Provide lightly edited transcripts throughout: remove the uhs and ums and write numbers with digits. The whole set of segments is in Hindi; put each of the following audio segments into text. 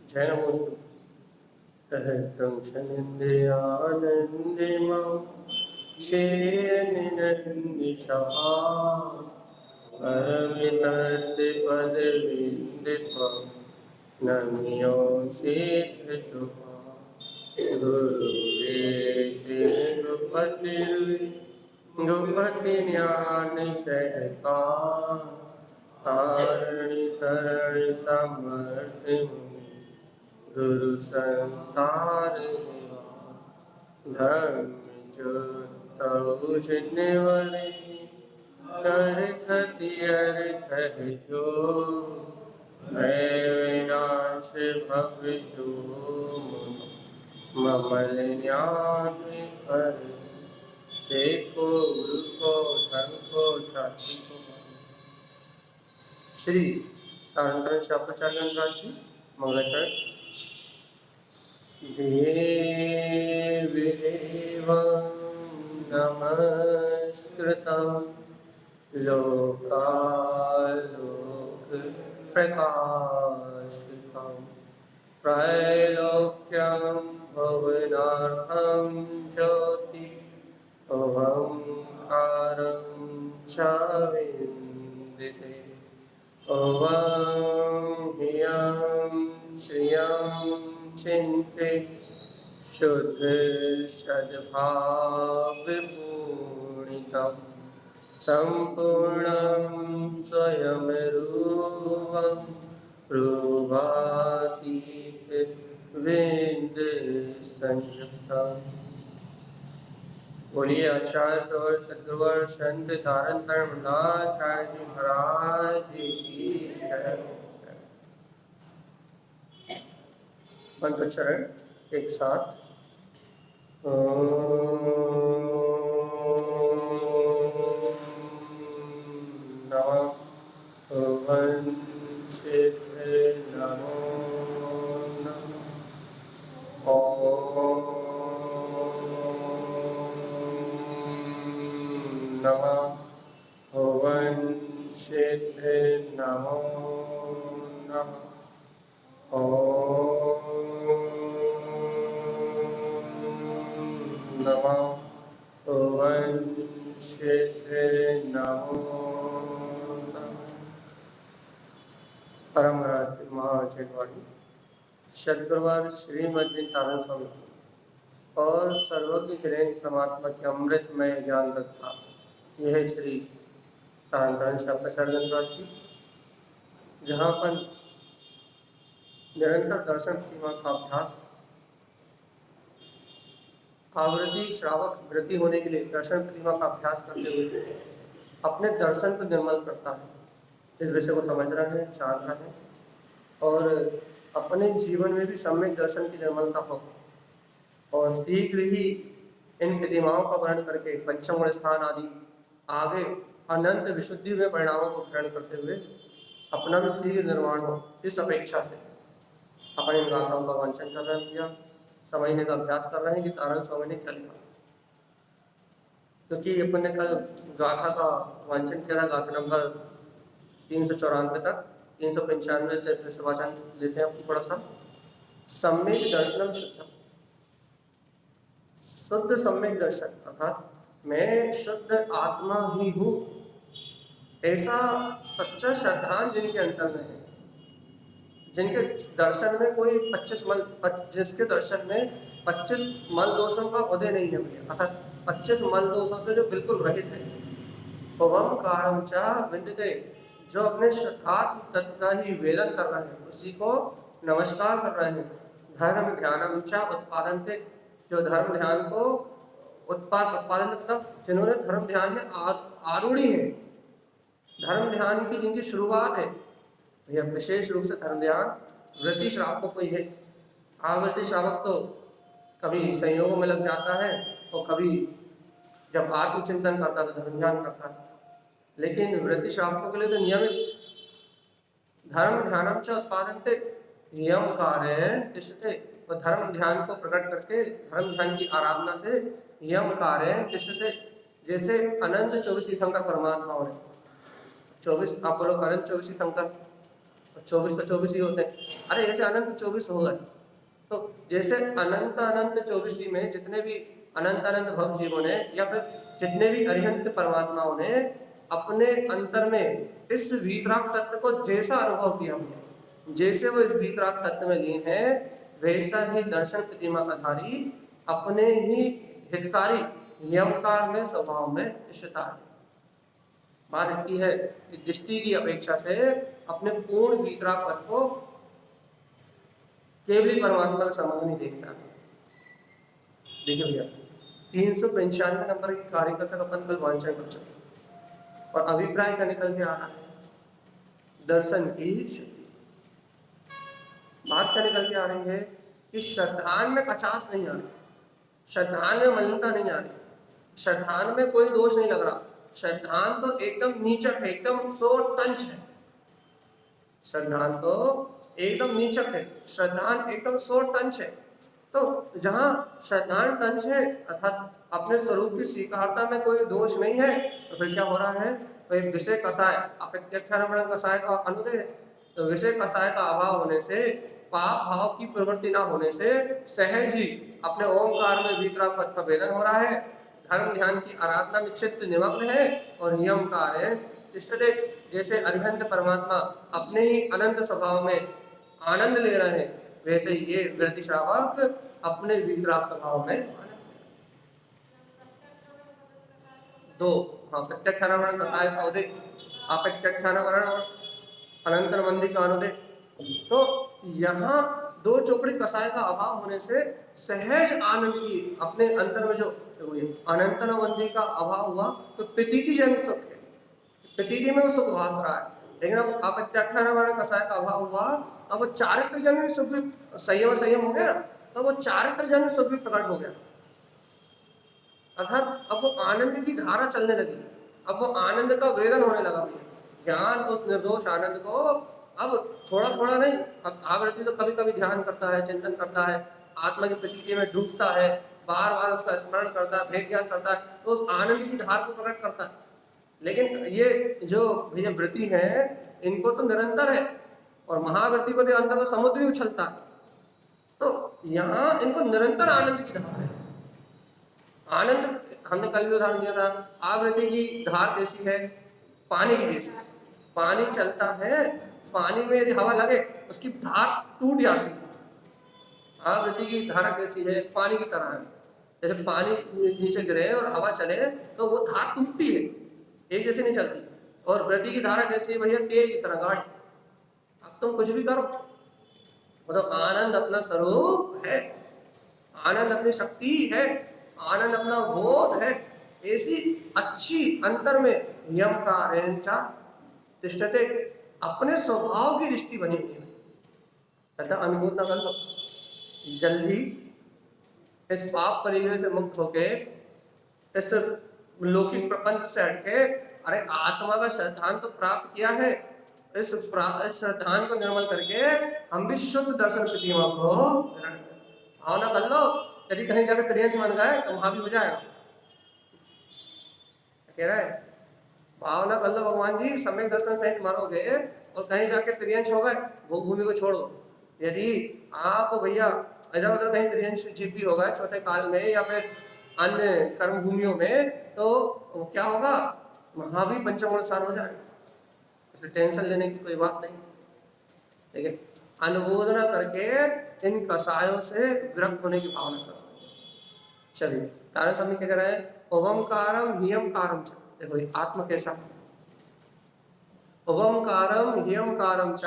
जय नमोस्तु। कहतं क्षणेन्द्रियानन्दिमं चेयनिनन्दिशः परमितद्पदविन्दित्वं नम्योषितशुभा गुरुवेशगुपतिज्ञानशयका तारिणि समर्थिं गुरु संसार धर्म जो जिन्वरे कर खतियर्थ जो मैं विनाश भव जो ममल ज्ञान पर देखो गुरु को धर्म को साथी को। श्री तारण शापाचार्य जी मंगलाचरण। देवदेवं नमस्कृतं लोकालोकप्रकाशितं त्रैलोक्यं भुवनार्थं ज्योति ओंकारं च विन्दिते ओं ह्रियं श्रियं चिन्ते शुद्ध सद्भावपूर्णितं सम्पूर्णं स्वयं रूपं रूपातीत विंद संयुक्तम्। बोलिए आचार्य और सद्गुरुवर संत तारण धर्मदाचार्य जी महाराज की जय। मंत्रोच्चारण एक साथ। नमः भगवते नमो नमः। नमः भगवते नमो नमः। नमः भगवते नमो नमः। परम महाचैतवाणी सद्गुरुवार श्रीमद् तारण स्वामी और सर्वज्ञ जैन परमात्मा के अमृतमय ज्ञान दस्ता। यह है श्री तारण शापाचार्य जी, जहाँ पर निरंतर दर्शन सीमा का अभ्यास आवृत्ति श्रावक वृद्धि होने के लिए दर्शन प्रतिमा का अभ्यास करते हुए अपने दर्शन को निर्मल करता है। इस विषय को समझ रहा है, जान रहा है और अपने जीवन में भी सम्यक दर्शन की निर्मलता हो और शीघ्र ही इन प्रतिमाओं का वर्णन करके पंचम गुण स्थान आदि आगे अनंत विशुद्धि में परिणामों को ग्रहण करते हुए अपना भी शीघ्र निर्माण हो। इस अपेक्षा से अपन इन गाथाओं का वांचन कर रहे हैं, समझने का अभ्यास कर रहे हैं कि तारण स्वामी ने क्या लिखा। क्योंकि अपन ने कल गाथा का वांचन किया था, गाथा नंबर 394 तक। 395 से फिर से वाचन लेते हैं थोड़ा सा। सम्यक दर्शनम शुद्धम, शुद्ध सम्यक दर्शन अर्थात मैं शुद्ध आत्मा ही हूँ, ऐसा सच्चा श्रद्धान जिनके अंतर में है, जिनके दर्शन में कोई 25 मल, जिसके दर्शन में 25 मल दोषों का उदय नहीं है, अर्थात 25 मल दोषों से जो बिल्कुल रहित है। ओम कारम च विंदते, जो अपने शुद्धात्म तत्व का ही वेदन कर रहे हैं, उसी को नमस्कार कर रहे हैं। धर्म ध्यानम च उत्पादनते, जो धर्म ध्यान को उत्पादन मतलब जिन्होंने धर्म ध्यान में आरूढ़ी है, धर्म ध्यान की जिनकी शुरुआत है, यह विशेष रूप से धर्म ध्यान वृत्ति श्रावकों को ही है। आवृत्ति श्रावक तो कभी संयोग में लग जाता है और कभी जब आत्मचिंतन करता है तो धर्म ध्यान करता है, लेकिन वृत्ति श्रावकों के लिए तो नियमित धर्म ध्यानम च उत्पादनते नियम कार्य तिष्ठते, और धर्म ध्यान को प्रकट करके धर्म ध्यान की आराधना से यम कार्य तिष्ठते, जैसे अनंत 24 तीर्थंकर परमात्मा है। 24 आप बोलो अनंत 24 तीर्थंकर, 24 तो 24 ही होते हैं। अरे ऐसे अनंत 24 हो गए। तो जैसे अनंत अनंत 24 में जितने भी अनंत अनंत भव जीवों ने या फिर जितने भी अरिहंत परमात्माओं ने अपने अंतर में इस वीतराग तत्व को जैसा अनुभव किया हमने, जैसे वो इस वीतराग तत्व में लीन है, वैसा ही दर्शन प्रतिमा आधारी अपने ही हितकारी यमकार में स्वभाव में तिष्ठता है। बात इतनी है कि दृष्टि की अपेक्षा से अपने पूर्ण वीतराग पद को केवली परमात्मा का संबंध नहीं देखता। देखिए भैया 395 नंबर की कार्यकर्ता का अपन कल वांचन कर चुके और अभिप्राय का निकल के आ रहा है दर्शन की शक्ति। बात क्या निकल के आ रही है कि श्रद्धान में कचास नहीं आ रही, श्रद्धान में मलिनता नहीं आ रही, श्रद्धान में कोई दोष नहीं लग रहा। श्रद्धान तो एकदम नीचक है, एकदम सो टंच है। श्रद्धान तो एकदम नीचक है, श्रद्धान एकदम सो टंच है। तो जहाँ श्रद्धान टंच है अर्थात अपने स्वरूप की स्वीकारता में कोई दोष नहीं है, तो फिर क्या हो रहा है? तो एक विषय कसाय अपेक्षानुपरण कसाय का अनुदय, तो विषय कसाय का अभाव होने से, पाप भाव की प्रवृत्ति ना होने से सहज ही अपने ओमकार में वीतराग पद का वेदन हो रहा है। धर्म ध्यान की आराधना में चित्त निमग्न है और नियम कार्य तिष्ठते। जैसे अरिहंत परमात्मा अपने ही अनंत स्वभाव में आनंद ले रहे हैं, वैसे ये वृत्ति श्रावक अपने वीतराग स्वभाव में दो प्रत्यक्षानुवरण कसाय का उदय, अप्रत्यक्षानुवरण और अनंतर मंदी का अनुदय। तो यहाँ दो चोपड़ी कसाय का अभाव होने से सहज आनंद की अपने अंतर में जो अनंतर मंदी का अभाव हुआ, तो प्रतीति जन सुख है, प्रतीति में वो सुख भास रहा है। लेकिन अब अप्रत्यक्षानुवरण कसाय का अभाव हुआ, अब वो चारित्र जन सुख भी संयम हो गया, तो वो चारित्र जन सुख भी प्रकट हो गया। अर्थात अब वो आनंद की धारा चलने लगी, अब वो आनंद का वेदन होने लगा। ज्ञान उस निर्दोष आनंद को अब थोड़ा थोड़ा नहीं, अब आवृत्ति तो कभी कभी ध्यान करता है, चिंतन करता है, आत्मा की प्रतीति में डूबता है, बार बार उसका स्मरण करता है, भेद ज्ञान करता है, तो उस आनंद की धार को प्रकट करता है। लेकिन ये जो भैया वृत्ति है, इनको तो निरंतर है, और महावृत्ति को अंदर तो समुद्र ही उछलता है। तो यहाँ इनको निरंतर आनंद की धार है। आनंद हमने कल भी उदाहरण दिया था, आवृत्ति की धार कैसी है? पानी की जैसी। पानी चलता है, पानी में यदि हवा लगे उसकी धार टूट जाती है। आवृत्ति की धारा कैसी है? पानी की तरह है। जैसे पानी नीचे गिरे और हवा चले तो वो धार टूटती है, एक जैसे नहीं चलती। और वृत्ति की धारा कैसी है भैया? तेल की तरह गाड़ी। अब तुम कुछ भी करो, मतलब आनंद अपना स्वरूप है, आनंद अपनी शक्ति है, आनंद अपना बोध है। ऐसी अच्छी अंतर में यम का तिष्ठते, अपने स्वभाव की दृष्टि बनी हुई है। तथा अनुभूत न कर लो, जल्दी इस पाप परिग्रह से मुक्त होके, इस लौकिक प्रपंच से हटके, अरे आत्मा का श्रद्धान तो प्राप्त किया है, इस श्रद्धान को निर्मल करके हम भी शुद्ध दर्शन प्रतिमा को भावना कर लो। यदि कहीं जाकर त्रियंश बन गए तो वहां भी हो जाएगा। कह रहा है भावना कर लो भगवान जी, सम्यक दर्शन सहित मारोगे और कहीं जाके त्रियंश हो गए, भोग भूमि को छोड़ दो। यदि आप भैया इधर उधर कहीं त्रियंश जीपी हो गए चौथे काल में या फिर अन्य कर्म भूमियों में, तो क्या होगा? वहां भी पंचम स्थान हो जाएगा। इसलिए टेंशन लेने की कोई बात नहीं। लेकिन अनुमोदना करके इन कसायों से विरक्त होने की भावना करो। चलिए तारण स्वामी क्या कह रहे हैं? ओमकारम हियमकारम च। देखो ये आत्मा कैसा है? ओमकारम हियमकारम च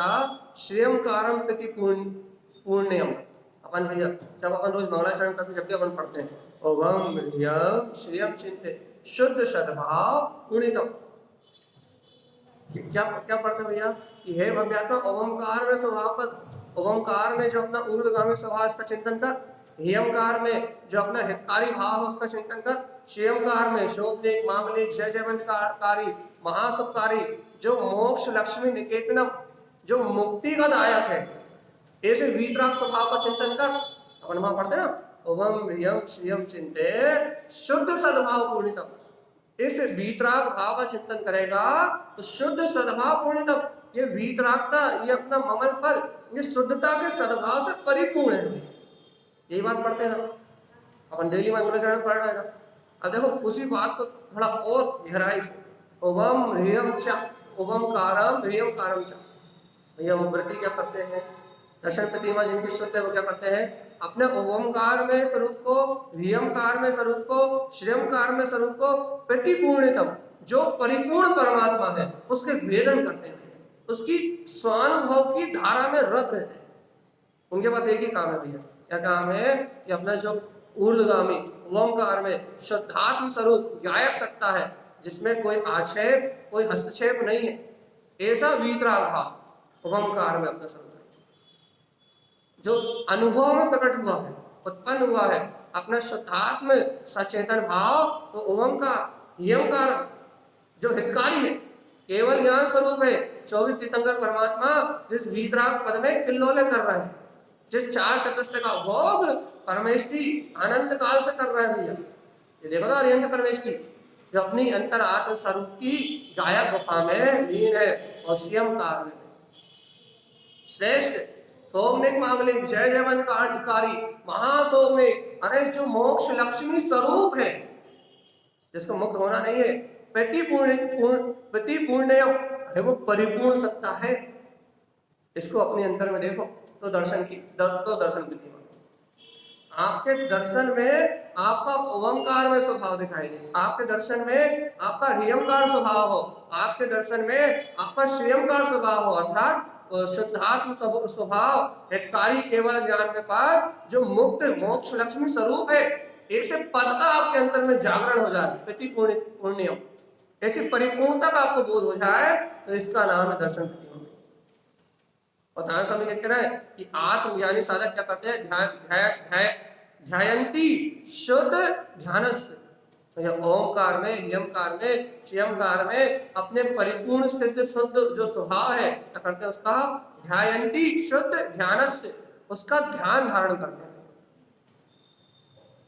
श्रेयमकारम प्रति पुण्यम। अपन भैया जब अपन रोज मंगलाचरण करते, जब भी अपन पढ़ते हैं ओम ह्रियम श्रेयम चिंते शुद्ध सद्भाव पुण्यम, क्या क्या पढ़ते भैया कि हे भव्यात्मा ओमकार में स्वभाव पद, ओमकार में जो अपना ऊर्ध्वगामी स्वभाव इसका चिंतन कर, हियमकार में जो अपना हितकारी भाव है उसका चिंतन कर, श्रेयमकार में शोभलेख मामलेख जय जयवंतकारी महासुखकारी जो मोक्ष लक्ष्मी निकेतनम जो मुक्ति का दायक है, ऐसे वीतराग स्वभाव का चिंतन कर। अपन वहां पढ़ते ना ओम ह्रियम श्रियम चिंते शुद्ध सद्भाव पूर्णितम। इस वीतराग भाव का चिंतन करेगा तो शुद्ध सद्भाव पूर्णितम, ये वीतरागता, ये अपना ममल पद, ये शुद्धता के सद्भाव से परिपूर्ण है। यही बात पढ़ते हैं ना, अपन डेली मंगलाचरण पढ़ रहे हैं ना। अब देखो उसी बात को थोड़ा और गहराई से, ओवम ह्रियम च, ओवम कारम ह्रियम कारम च। भैया वो व्रती क्या करते हैं, दर्शन प्रतिमा जिनकी शुद्ध है वो क्या करते हैं, अपने ओमकार में स्वरूप को, ह्रियमकार में स्वरूप को, श्रियमकार में स्वरूप को प्रतिपूर्णतम जो परिपूर्ण परमात्मा है उसके वेदन करते हैं, उसकी स्वानुभव की धारा में रत रहते हैं। उनके पास एक ही काम है भैया, क्या काम है कि अपना जो ऊर्ध्वगामी ओमकार में शुद्धात्म स्वरूप गायक सत्ता है, जिसमें कोई आक्षेप कोई हस्तक्षेप नहीं है, ऐसा वीतराग भाव ओमकार में अपना स्वरूप जो अनुभव में प्रकट हुआ है, उत्पन्न हुआ है, अपना शुद्धात्म सचेतन भाव तो ओमकार यमकार जो हितकारी है, केवल ज्ञान स्वरूप है, 24 तीर्थंकर परमात्मा जिस वीतराग पद में किल्लोले कर रहे हैं, जिस चार चतुष्ट का भोग परमेष्टि अनंत काल से कर रहे हैं भैया। ये देखो ना अरिहंत परमेष्टि जो अपनी अंतर आत्म स्वरूप की गायक गुफा में लीन है और श्रियमकार में श्रेष्ठ सोमनिक मांगलिक जय जयवंत का अधिकारी महासोमनिक, अरे जो मोक्ष लक्ष्मी स्वरूप है, जिसको मुक्त होना नहीं है, प्रतिपूर्ण अरे वो परिपूर्ण सत्ता है। इसको अपने अंतर में देखो तो दर्शन की तो दर्शन की आपके दर्शन में आपका ओमकार में स्वभाव दिखाई दे, आपके दर्शन में आपका ह्रियमकार स्वभाव हो, आपके दर्शन में आपका श्रियमकार स्वभाव हो, अर्थात शुद्धात्म स्वभाव हितकारी केवल ज्ञान में पाद जो मुक्त मोक्ष लक्ष्मी स्वरूप है, ऐसे पद का आपके अंतर में जागरण हो जाए, प्रतिपूर्ण्यम, ऐसी परिपूर्णता का आपको बोध हो जाए, तो इसका नाम है दर्शन प्रतिमा। और ध्यान स्वामी कहते हैं कि आत्मज्ञानी साधक क्या करते हैं, ध्यायंती शुद्ध ध्यानस्य, ओमकार में यमकार में श्रियमकार में अपने परिपूर्ण सिद्ध शुद्ध जो स्वभाव है क्या करते हैं, उसका ध्यायंती शुद्ध ध्यानस्य, उसका ध्यान धारण करते हैं।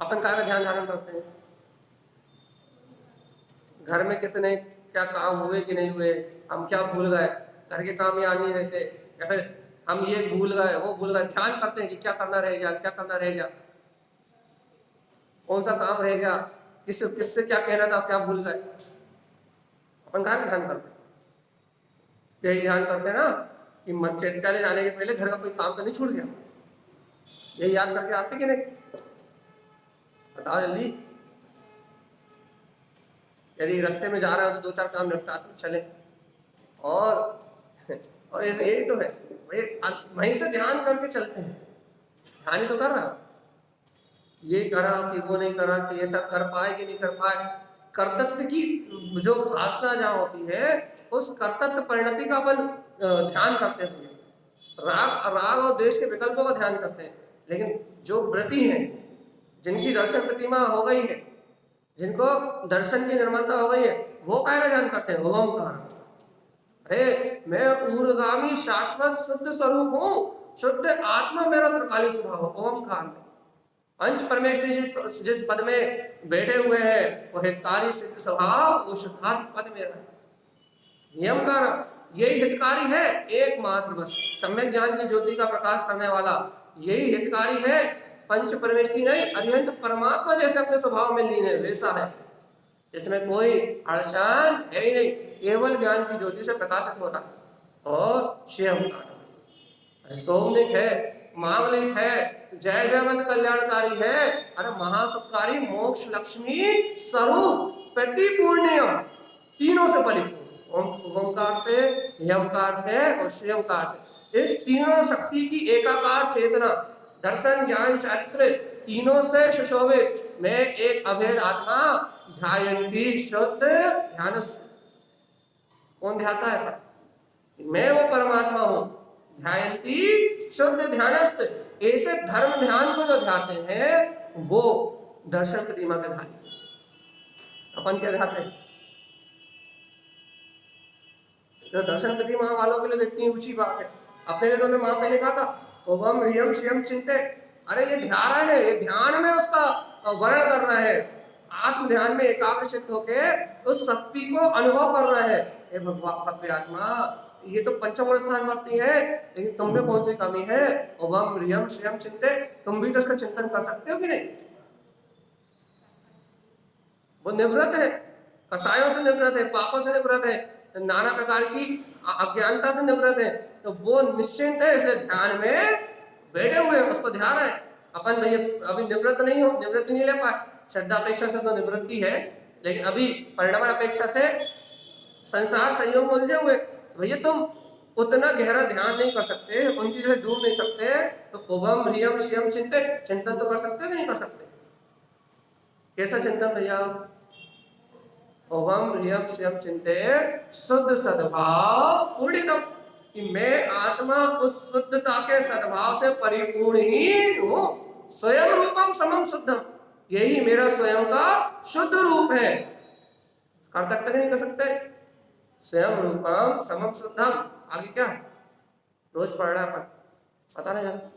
अपन का ध्यान धारण करते हैं, घर में कितने क्या काम हुए कि नहीं हुए, हम क्या भूल गए, घर के काम याद नहीं रहते, या फिर हम ये भूल गए वो भूल गए, ध्यान करते हैं कि क्या करना रह गया, क्या करना रह गया, कौन सा काम रह गया, किससे क्या कहना था, क्या भूल गए। अपन कहाँ ध्यान करते हैं, यही ध्यान करते हैं ना कि विद्यालय जाने के पहले घर का कोई काम तो नहीं छूट गया, यही याद करके आते कि नहीं, बताओ जल्दी। यदि रास्ते में जा रहे हो तो 2-4 काम निपटाते चले, और ऐसे यही तो है वहीं से ध्यान करके चलते हैं, ध्यान ही तो कर रहा, ये करा कि वो नहीं करा, कि ऐसा कर पाए कि नहीं कर पाए, कर्तव्य की जो भाषा जहाँ होती है उस कर्तव्य परिणति का अपन ध्यान करते हैं, राग और देश के विकल्पों का ध्यान करते हैं। लेकिन जो व्रती हैं, जिनकी दर्शन प्रतिमा हो गई है, जिनको दर्शन की निर्मलता हो गई है, वो काय का ध्यान करते हैं, ओमकार। अरे मैं ऊर्ध्वगामी शाश्वत शुद्ध स्वरूप हूँ, शुद्ध आत्मा मेरा त्रिकालिक स्वभाव है, ओमकार में पंच परमेश्वरी जिस पद में बैठे हुए हैं वो हितकारी सिद्ध स्वभाव, वो शुद्धात्म पद मेरा है, नियमकार यही हितकारी है एकमात्र, बस सम्यक ज्ञान की ज्योति का प्रकाश करने वाला यही हितकारी है, पंच परमेष्टि नहीं, अरिहंत परमात्मा जैसे अपने स्वभाव में लीन है वैसा है, इसमें कोई अड़चन है ही नहीं, केवल ज्ञान की ज्योति से प्रकाशित होता। और श्रेयमकार सोमनिक है, मांगलिक है, जय जयवंत कल्याणकारी है, अरे महासुखकारी मोक्ष लक्ष्मी स्वरूप प्रतिपूर्ण्यम, तीनों से परिपूर्ण, ओमकार से यमकार से और श्रेयमकार से, इस तीनों शक्ति की एकाकार चेतना, दर्शन ज्ञान चारित्र तीनों से सुशोभित मैं एक अभेद आत्मा ध्यायन्ती शुद्ध ध्यानस्य। कौन ध्याता है ऐसा, मैं वो परमात्मा हूं, ध्यायन्ती शुद्ध ध्यानस्य, ऐसे धर्म ध्यान को जो ध्याते हैं वो दर्शन प्रतिमा के ध्यान। अपन क्या ध्याते हैं, तो दर्शन प्रतिमा वालों के लिए इतनी ऊंची बात है, अपने लिए तो मैं वहां पहले कहा था ओम ह्रियम श्रियम चिंते, अरे ये ध्यान है, ये ध्यान में उसका वर्णन कर रहा है, आत्म ध्यान में एकाग्रचित्त होके उस शक्ति को अनुभव कर रहा है। हे भगवान आत्मा, ये तो पंचम स्थान वर्ती है, लेकिन तुम में कौन सी कमी है? ओम ह्रियम श्रियम चिंते, तुम भी तो इसका चिंतन कर सकते हो कि नहीं? वो निवृत्त है, कसायों से निवृत्त है, पापों से निवृत्त है, नाना प्रकार की अज्ञानता से निवृत्त है, तो वो निश्चिंत है, इसलिए ध्यान में बैठे हुए हैं, उसको ध्यान है। अपन भैया अभी निवृत्त नहीं हो, निवृत्ति नहीं ले पाए, श्रद्धा अपेक्षा से तो निवृत्ति है, लेकिन अभी परिणाम अपेक्षा से संसार संयोग में उलझे हुए। भैया तुम उतना गहरा ध्यान नहीं कर सकते, उनकी जैसे डूब नहीं सकते, तो ओम ह्रियम श्रियम चिंते, चिंतन तो कर सकते हो कि नहीं कर सकते? कैसा चिंतन भैया? ओम ह्रियम श्रियम चिंते शुद्ध सद्भाव पूर्णितम, कि मैं आत्मा उस शुद्धता के सद्भाव से परिपूर्ण ही हूं। स्वयं रूपम समम शुद्धम, यही मेरा स्वयं का शुद्ध रूप है। कर सकते नहीं कर सकते? स्वयं रूपम समम शुद्धम, आगे क्या रोज पढ़ रहा है पता नहीं जाता।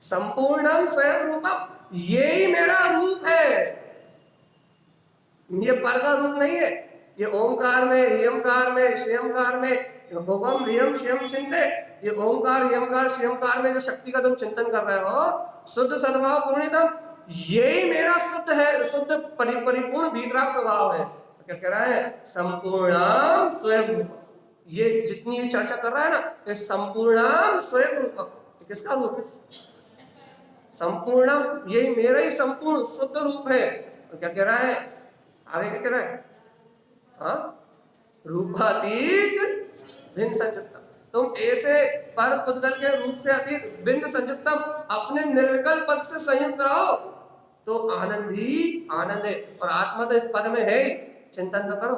संपूर्णम स्वयं रूपम, यही मेरा रूप है, ये पर का रूप नहीं है। ये ओंकार में, ह्रियमकार में, श्रियमकार में, ओम ह्रियम श्रियम चिंते, ये ओंकार ह्रियमकार श्रियमकार में जो शक्ति का तुम चिंतन कर रहे हो, शुद्ध सद्भाव पूर्णितम, यही मेरा शुद्ध है, शुद्ध परिपूर्ण भीतराग स्वभाव है। तो क्या कह रहा है? संपूर्णम स्वयं रूपम, ये जितनी भी चर्चा कर रहा है ना, ये संपूर्णम स्वयं रूपम, किसका रूप है? संपूर्णम, यही मेरा ही संपूर्ण शुद्ध रूप है। तो क्या कह रहा है आगे? क्या कह रहा है? हाँ, रूपातीत भिन्न संयुक्तम, तुम ऐसे पर पुद्गल के रूप से अतीत भिन्न संयुक्तम, अपने निर्विकल्प पद से संयुक्त रहो तो आनंद ही आनंद है। और आत्मा तो इस पद में है ही, चिंतन तो करो।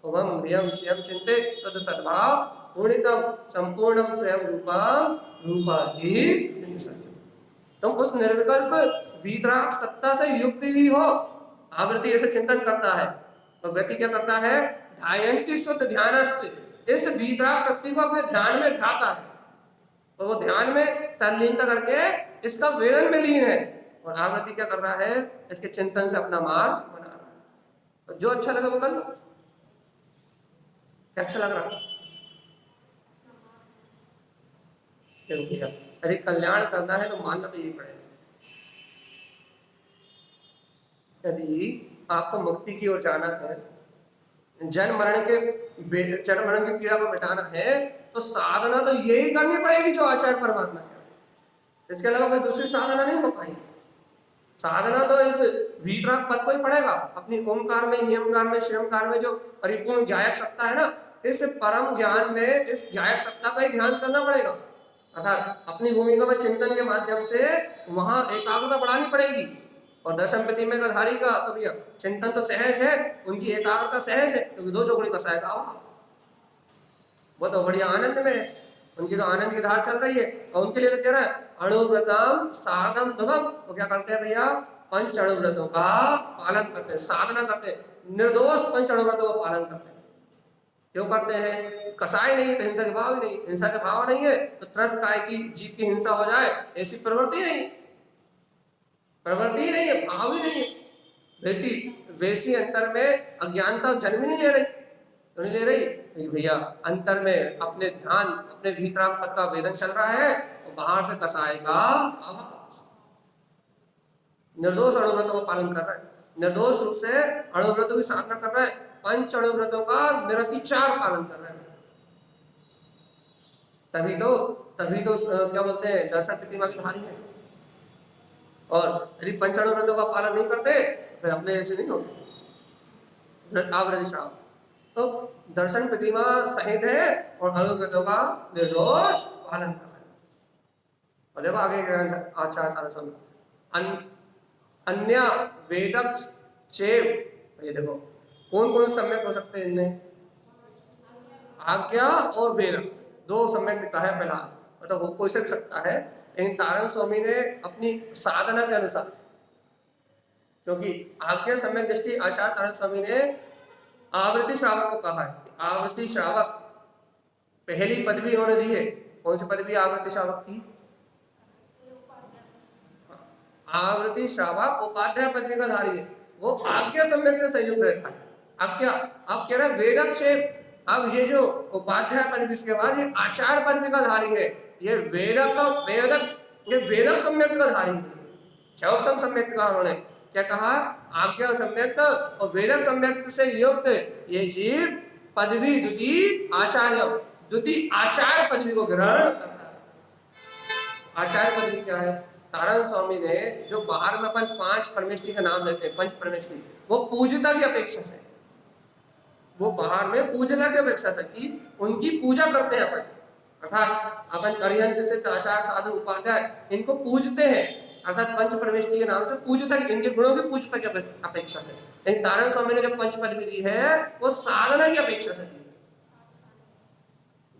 ओम ह्रियम श्रियम चिंते शुद्ध सद्भाव पूर्णितम संपूर्णम स्वयं रूपम रूपातीत भिन्न संयुक्तम, तुम उस निर्विकल्प वीतराग सत्ता से युक्त ही हो। आवृत्ति ऐसे चिंतन करता है, और व्यक्ति क्या करता है? ध्यायन्ति शुद्ध ध्यानस्य, इस वीतराग शक्ति को अपने ध्यान में ध्याता है, तो वो ध्यान में तल्लीनता करके इसका वेदन में लीन है। और आवृत्ति क्या कर रहा है? इसके चिंतन से अपना मार्ग बना रहा है। तो जो अच्छा लगा वो कर लो। क्या अच्छा लग रहा है? अरे कल्याण करना है तो मानना तो यही पड़ेगा। यदि आपको मुक्ति की ओर जाना है, जन्म मरण की पीड़ा को मिटाना है, तो साधना तो यही करनी पड़ेगी जो आचार्य परमात्मा है। इसके अलावा कोई दूसरी साधना नहीं हो पाएगी। साधना तो इस वीतराग पद को ही पड़ेगा, अपनी ओंकार में, ह्रियमकार में, श्रियमकार में जो परिपूर्ण ज्ञायक सत्ता है ना, इस परम ज्ञान में इस ज्ञायक सत्ता का ही ध्यान करना पड़ेगा। अर्थात अपनी भूमिका में चिंतन के माध्यम से वहां एकाग्रता बढ़ानी पड़ेगी। और दर्शन प्रतिमा का धारी का तो भैया चिंतन तो सहज है, उनकी एकाग्रता सहज है, क्योंकि दो चौकड़ी कसाएगा वो तो बढ़िया आनंद में है, उनकी तो आनंद की धार चल रही है। और उनके लिए तो कह रहा है अणुव्रतम साधम धुमम, वो क्या करते हैं भैया? पंच अणुव्रतों का पालन करते हैं, साधना करते हैं, निर्दोष पंच अणुव्रतों का पालन करते हैं। क्यों करते हैं? कसाई नहीं है तो हिंसा के भाव ही नहीं, हिंसा के भाव नहीं है तो त्रस काय की जीव की हिंसा हो जाए, ऐसी प्रवृत्ति नहीं, प्रवृत्ति नहीं है, भाव ही नहीं है। वैसी अंतर में अज्ञानता जन्म ही नहीं ले रही, तो नहीं ले रही भैया। अंतर में अपने ध्यान, अपने भीतराग पद का वेदन चल रहा है, तो बाहर से कसाएगा निर्दोष अणुव्रतों का पालन कर रहा है, निर्दोष रूप से अणुव्रतों की साधना कर रहा है, पंच अणुव्रतों का निरतिचार पालन कर रहे हैं। तभी तो क्या बोलते हैं? दर्शन प्रतिमा की भारी है। और यदि पंच अणुव्रतों का पालन नहीं करते फिर अपने ऐसे नहीं होते आवृत्ति श्राव। तो दर्शन प्रतिमा सहित है और अणुव्रतों का निर्दोष पालन कर रहे हैं। और देखो आगे आचार्य अन्य वेदक चेव, ये देखो कौन कौन सम्यक हो सकते हैं इनमें? आज्ञा और वेद, दो सम्यक दिखा है फिलहाल, मतलब वो कोई सक सकता है, लेकिन तारण स्वामी ने अपनी साधना के अनुसार, क्योंकि आज्ञा सम्यक दृष्टि आचार्य तारण स्वामी ने आवृत्ति श्रावक को कहा है। आवृत्ति श्रावक पहली पदवी उन्होंने दी है। कौन सी पदवी आवृत्ति श्रावक की? आवृत्ति श्रावक उपाध्याय पदवी का धारी है, वो आज्ञा सम्यक से संयुक्त रहता है। अब क्या, अब कह रहा है वेदक से, अब ये जो उपाध्याय पद के बाद ये आचार्य पद का धारी है, ये वेदक सम्यक का धारी है। चौसम सम्यक का उन्होंने क्या कहा, आज्ञा सम्यक और वेदक सम्यक से युक्त ये जीव पदवी द्वितीय आचार्य, द्वितीय आचार्य पदवी को ग्रहण करता है। आचार्य पदवी क्या है? तारण स्वामी ने जो बाहर में अपन 5 परमेष्ठी का नाम लेते हैं, पंच परमेष्ठी, वो पूजता की अपेक्षा से, वो बाहर में पूजना की अपेक्षा से कि उनकी पूजा करते हैं अपन, अर्थात अपन अरिहंत से आचार्य साधु उपाध्याय इनको पूजते हैं, अर्थात पंच परमेष्ठी के नाम से पूजता, इनके गुणों की पूजता की अपेक्षा से। लेकिन तारण स्वामी ने जो पंच पदवी दी है वो साधना की अपेक्षा से दी।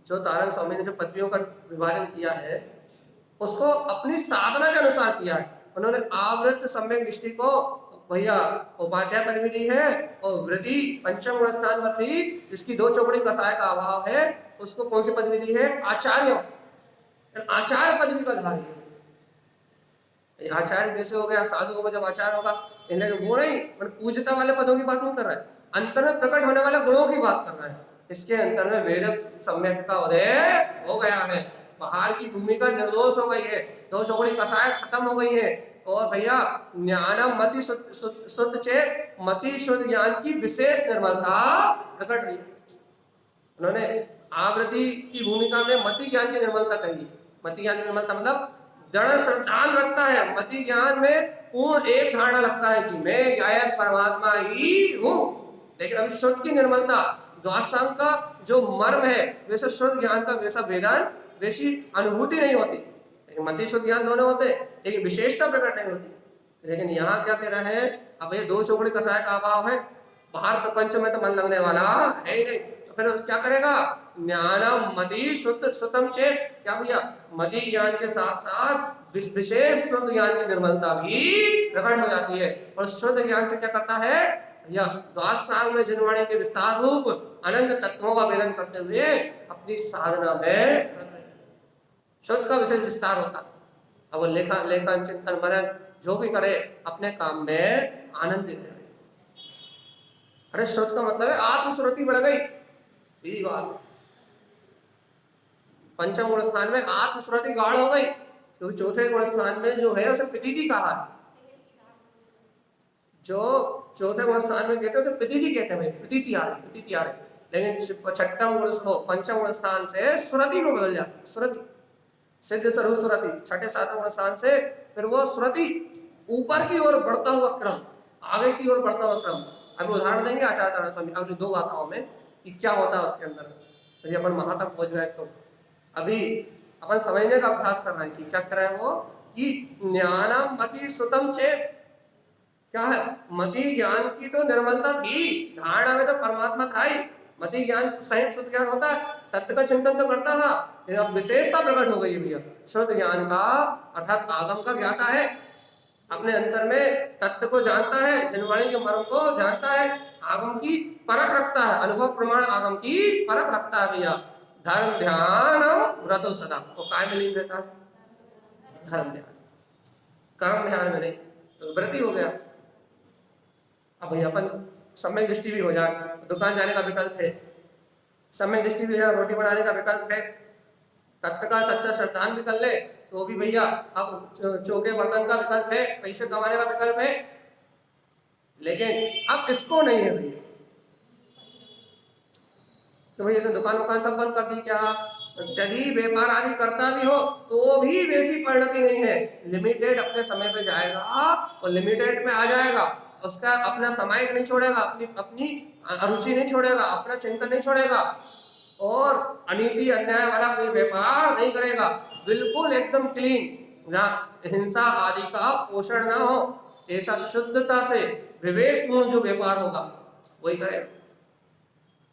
जो तारण स्वामी ने जो पदवियों का विभाजन किया है उसको अपनी साधना के अनुसार किया है। उन्होंने आवृत सम्यक दृष्टि को भैया उपाध्याय पदवी दी है, और वृद्धि पंचम गुण स्थान पर भी जिसकी 2 चौकड़ी कसाय का अभाव है उसको कौन सी पदवी दी है? आचार्य, आचार्य पदवी का धारी है। आचार्य कैसे हो गया? साधु होगा जब आचार्य होगा, वो नहीं, पूजता वाले पदों की बात नहीं कर रहा है, अंतर में प्रकट होने वाले गुणों की बात कर रहा है। इसके अंतर में वेदक सम्यक का उदय हो गया है, बाहर की भूमिका निर्दोष हो गई है, 2 चौकड़ी कसाय खत्म हो गई है, और भैया ज्ञानम मति शुद्ध चेत, मति शुद्ध ज्ञान की विशेष निर्मलता प्रकट हुई। उन्होंने आवृत्ति की भूमिका में मति ज्ञान की निर्मलता कही। मति ज्ञान की निर्मलता मतलब दृढ़ श्रद्धान रखता है, मति ज्ञान में पूर्ण एक धारणा रखता है कि मैं गायक परमात्मा ही हूँ। लेकिन अभी शुद्ध की निर्मलता, द्वादशांग का जो मर्म है वैसे शुद्ध ज्ञान का वैसा वेदांत वैसी अनुभूति नहीं होती। लेकिन मति शुद्ध ज्ञान दोनों होते, लेकिन विशेषता प्रकट नहीं होती। लेकिन यहाँ क्या कह रहे हैं, अब ये 2 चौकड़ी कसाय का अभाव है, बाहर प्रपंच में तो मन लगने वाला है ही नहीं, तो फिर क्या करेगा? ज्ञानम मति शुद्ध सुतम चेत, क्या भैया मति ज्ञान के साथ साथ विशेष शुद्ध ज्ञान की निर्मलता भी प्रकट हो जाती है। और शुद्ध ज्ञान से क्या करता है या द्वादशांग में जिनवाणी के विस्तार रूप अनंत तत्वों का वेदन करते हुए अपनी साधना में शुद्ध का विशेष विस्तार होता है। अब वो लेखन चिंतन मनन जो भी करे अपने काम में आनंदित है। अरे शुद्ध का मतलब है आत्मस्मृति बढ़ गई, सीधी बात। पंचम गुण स्थान में आत्मस्मृति गाढ़ हो गई, क्योंकि चौथे गुण स्थान में जो है उसे प्रतीति कहा है। जो चौथे गुण स्थान में कहते हैं उसे प्रतीति कहते हैं, प्रतीति आ रही। लेकिन छठम गुण पंचम गुण स्थान से सुरति में बदल जाती है, सुरति सिद्ध स्वरूप सुरति। छठे सातवें गुण स्थान से फिर वो सुरति ऊपर की ओर बढ़ता हुआ क्रम, आगे की ओर बढ़ता हुआ क्रम। अभी उदाहरण देंगे आचार्य तारण स्वामी अगली 2 गाथाओं में कि क्या होता है उसके अंदर। यदि अपन वहां तक पहुंच गए तो अभी अपन समझने का अभ्यास कर रहे हैं कि क्या कर रहे हैं वो, कि ज्ञानम मति सुतम चेत, क्या है? मति ज्ञान की तो निर्मलता थी, धारणा में तो परमात्मा था ही, मति ज्ञान सही शुद्ध ज्ञान होता है, तत्व का चिंतन तो करता था, लेकिन अब विशेषता प्रकट हो गई है भैया, शुद्ध ज्ञान का अर्थात आगम का ज्ञाता है, अपने अंतर में तत्व को जानता है, जिनवाणी के मर्म को जानता है, आगम की परख रखता है, अनुभव प्रमाण आगम की परख रखता है भैया। धर्म ध्यान व्रतो सदा, वो काय में लीन रहता है? धर्म ध्यान, कर्म ध्यान में नहीं, तो व्रती हो गया। अब भैया अपन सम्यक दृष्टि भी हो जाए, दुकान जाने का विकल्प है, सम्यक दृष्टि भी है, रोटी बनाने का विकल्प है, तत्व का सच्चा श्रद्धान भी कर ले तो भी भैया अब चौके बर्तन का विकल्प है, पैसे कमाने का विकल्प है, लेकिन अब इसको नहीं है भैया। तो भैया जैसे दुकान सब बंद कर दी, क्या यदि व्यापार आदि करता भी हो तो भी वैसी परिणति नहीं है। लिमिटेड अपने समय पे जाएगा और लिमिटेड में आ जाएगा, उसका अपना समय नहीं छोड़ेगा, अपनी अरुचि नहीं छोड़ेगा, अपना चिंतन नहीं छोड़ेगा, और अनीति अन्याय वाला कोई व्यापार नहीं करेगा, बिल्कुल एकदम क्लीन, जहाँ हिंसा आदि का पोषण ना हो, ऐसा शुद्धता से विवेकपूर्ण जो व्यापार होगा वही करेगा।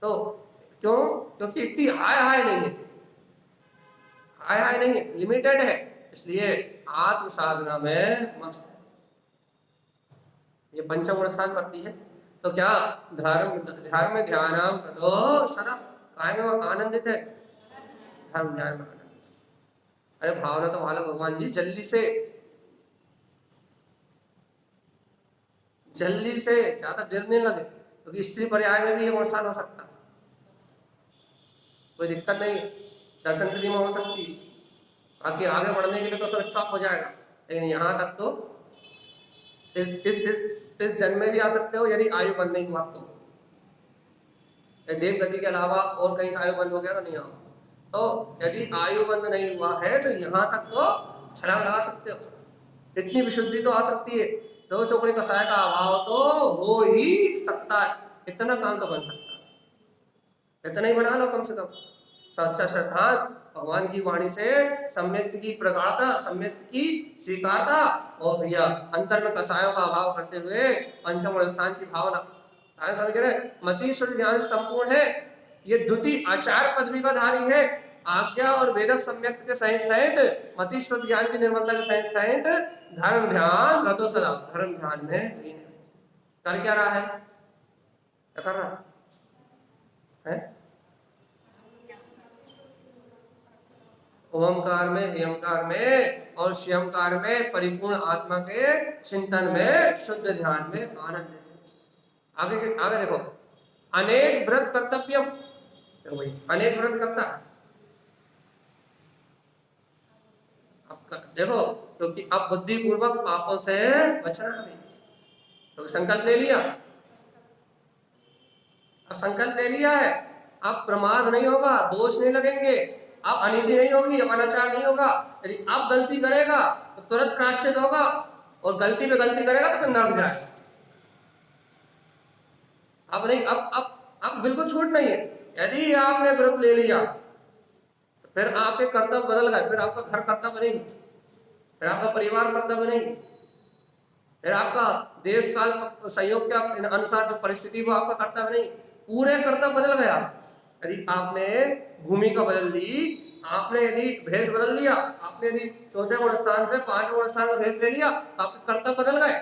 तो क्यों? क्योंकि इतनी हाय नहीं है, हाय नहीं है, लिमिटेड है, इसलिए आत्म साधना में मस्त है। ये पंचम स्थान पड़ती है, तो क्या धर्म में ध्यान तो सदा काय में वो आनंदित है, धर्म ध्यान में आनंदित। अरे भावना तो वाला भगवान जी जल्दी से ज्यादा देर नहीं लगे, क्योंकि स्त्री पर्याय में भी ये गुण स्थान हो सकता, कोई दिक्कत नहीं, दर्शन विधि में हो सकती। बाकी आगे बढ़ने के लिए तो सब स्टॉप हो जाएगा, लेकिन यहाँ तक तो इस जन्म में भी आ सकते हो यदि आयु बंद नहीं हुआ तो। देव गति के अलावा और कहीं आयु बंद हो गया तो नहीं आओ। तो यदि आयु बंद नहीं हुआ है तो यहाँ तक तो छलांग लगा सकते हो, इतनी विशुद्धि तो आ सकती है। दो चौकड़ी कसाय का अभाव तो हो ही सकता है, इतना काम तो बन सकता है, इतना ही बना लो कम से कम। सच्चा श्रद्धांत भगवान की वाणी से सम्यक की प्रगाढ़ता, सम्यक की स्वीकारता और भैया अंतर में कसायों का अभाव करते हुए पंचम स्थान की भावना। समझ रहे, मति श्रुति ज्ञान संपूर्ण है, ये द्वितीय आचार्य पदवी का धारी है, आज्ञा और वेदक सम्यक के सहित सहित मति श्रुति ज्ञान की निर्मलता के सहित सहित धर्म ध्यान रतो सदा, धर्म ध्यान में लीन है। कर क्या रहा है, क्या कर रहा है? ओमकार में, ह्यंकार में और श्यंकार में परिपूर्ण आत्मा के चिंतन में, शुद्ध ध्यान में आनंद। आगे देखो, अनेक व्रत कर्तव्य, अनेक व्रत करता देखो, क्योंकि तो अब बुद्धि पूर्वक पापों से बचना है, तो संकल्प ले लिया, अब संकल्प ले लिया है, अब प्रमाद नहीं होगा, दोष नहीं लगेंगे, अब अनिति नहीं होगी, अब अनाचार नहीं होगा। यदि अब गलती करेगा तो तुरंत प्रायश्चित होगा, और गलती पे गलती करेगा तो फिर नरक जाएगा। अब नहीं, अब बिल्कुल छूट नहीं है। यदि आपने व्रत ले लिया तो फिर आपके कर्तव्य बदल गए, फिर आपका घर कर्तव्य नहीं, फिर आपका परिवार कर्तव्य नहीं, फिर आपका देश काल संयोग के अनुसार जो परिस्थिति वो आपका कर्तव्य नहीं, पूरे कर्तव्य बदल गया। यदि आपने भूमिका बदल ली, आपने यदि भेष बदल लिया, आपने यदि चौथे गुण स्थान से पांचवें गुण स्थान का भेष ले लिया, आपके कर्तव्य बदल गए।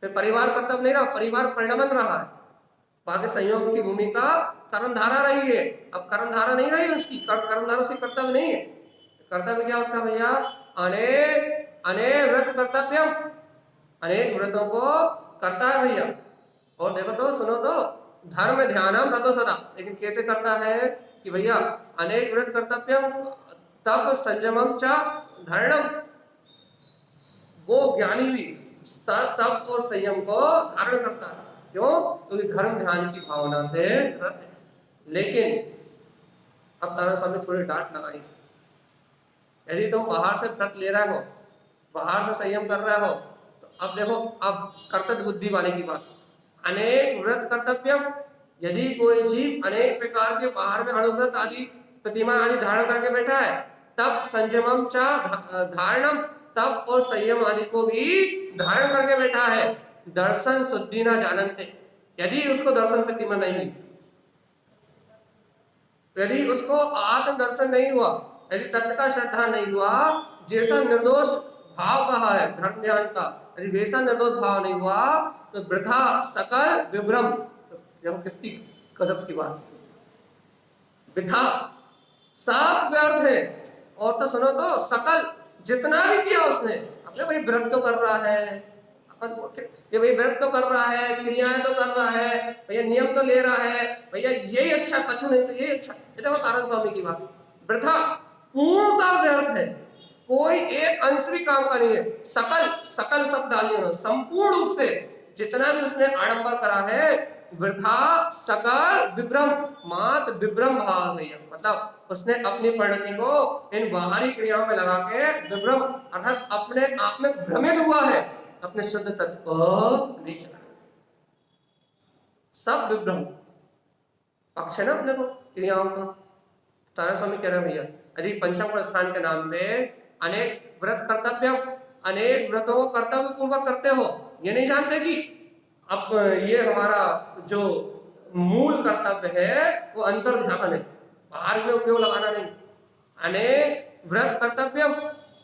फिर परिवार कर्तव्य नहीं रहा, परिवार परिणमन रहा है, बाकी संयोग की भूमिका कर्मधारा रही है। अब कर्मधारा नहीं रही उसकी, कर्मधारा उसकी कर्तव्य नहीं है। कर्तव्य क्या उसका भैया? अनेक व्रत कर्तव्य, अनेक व्रतों को करता है भैया। और देखो तो, सुनो तो, धर्म ध्यानम रतो सदा, लेकिन कैसे करता है कि भैया अनेक व्रत कर्तव्यम तप संयमम च धरणम, वो ज्ञानी भी तप और संयम को धारण करता है। क्यों? क्योंकि धर्म ध्यान की भावना से व्रत है। लेकिन अब तारा स्वामी थोड़ी डांट लगाई, यदि तुम बाहर से व्रत ले रहे हो, बाहर से संयम कर रहे हो, तो अब देखो, अब कर्तव्य बुद्धि वाले की बात, अनेक व्रत कर्तव्य, यदि कोई जीव अनेक प्रकार के बाहर में अणुव्रत आदि प्रतिमा आदि धारण करके बैठा है, तब संयमम च धारणम, तब और संयम आदि को भी धारण करके बैठा है, दर्शन शुद्धि न जानते, यदि उसको दर्शन प्रतिमा नहीं, यदि उसको आत्म दर्शन नहीं हुआ, यदि तत्व का श्रद्धा नहीं हुआ, जैसा निर्दोष भाव कहा है धर्म ध्यान का, यदि वैसा निर्दोष भाव नहीं हुआ तो वृथा सकल विभ्रम। देखो कितनी गजब की बात, वृथा सब व्यर्थ है। और तो सुनो तो, सकल जितना भी किया उसने, अपने भाई व्रत तो कर रहा है, ये भाई व्रत तो कर रहा है, क्रियाएं तो कर रहा है भैया, नियम तो ले रहा है भैया, यही अच्छा, कछु नहीं तो यही अच्छा। देखो तारण स्वामी की बात, वृथा पूर्णतः व्यर्थ है, कोई एक अंश भी काम का नहीं है। सकल, सकल शब्द डालिए उन्होंने, संपूर्ण रूप से जितना भी उसने आडंबर करा है, वृथा सकल विभ्रम, मात विभ्रम भाव भैया, मतलब उसने अपनी परिणति को इन बाहरी क्रियाओं में लगा के विभ्रम, अर्थात अपने आप में भ्रमित हुआ है, अपने शुद्ध तत्व को नहीं जाना। सब विभ्रम पक्ष है ना अपने को क्रियाओं का। तारा स्वामी कह रहे हैं भैया, यदि पंचम स्थान के नाम पे अनेक व्रत कर्तव्य, अनेक व्रतों को कर्तव्य पूर्वक करते हो, ये नहीं जानते कि अब ये हमारा जो मूल कर्तव्य है वो अंतर ध्यान है, बाहर में उपयोग लगाना नहीं। अनेक व्रत कर्तव्य,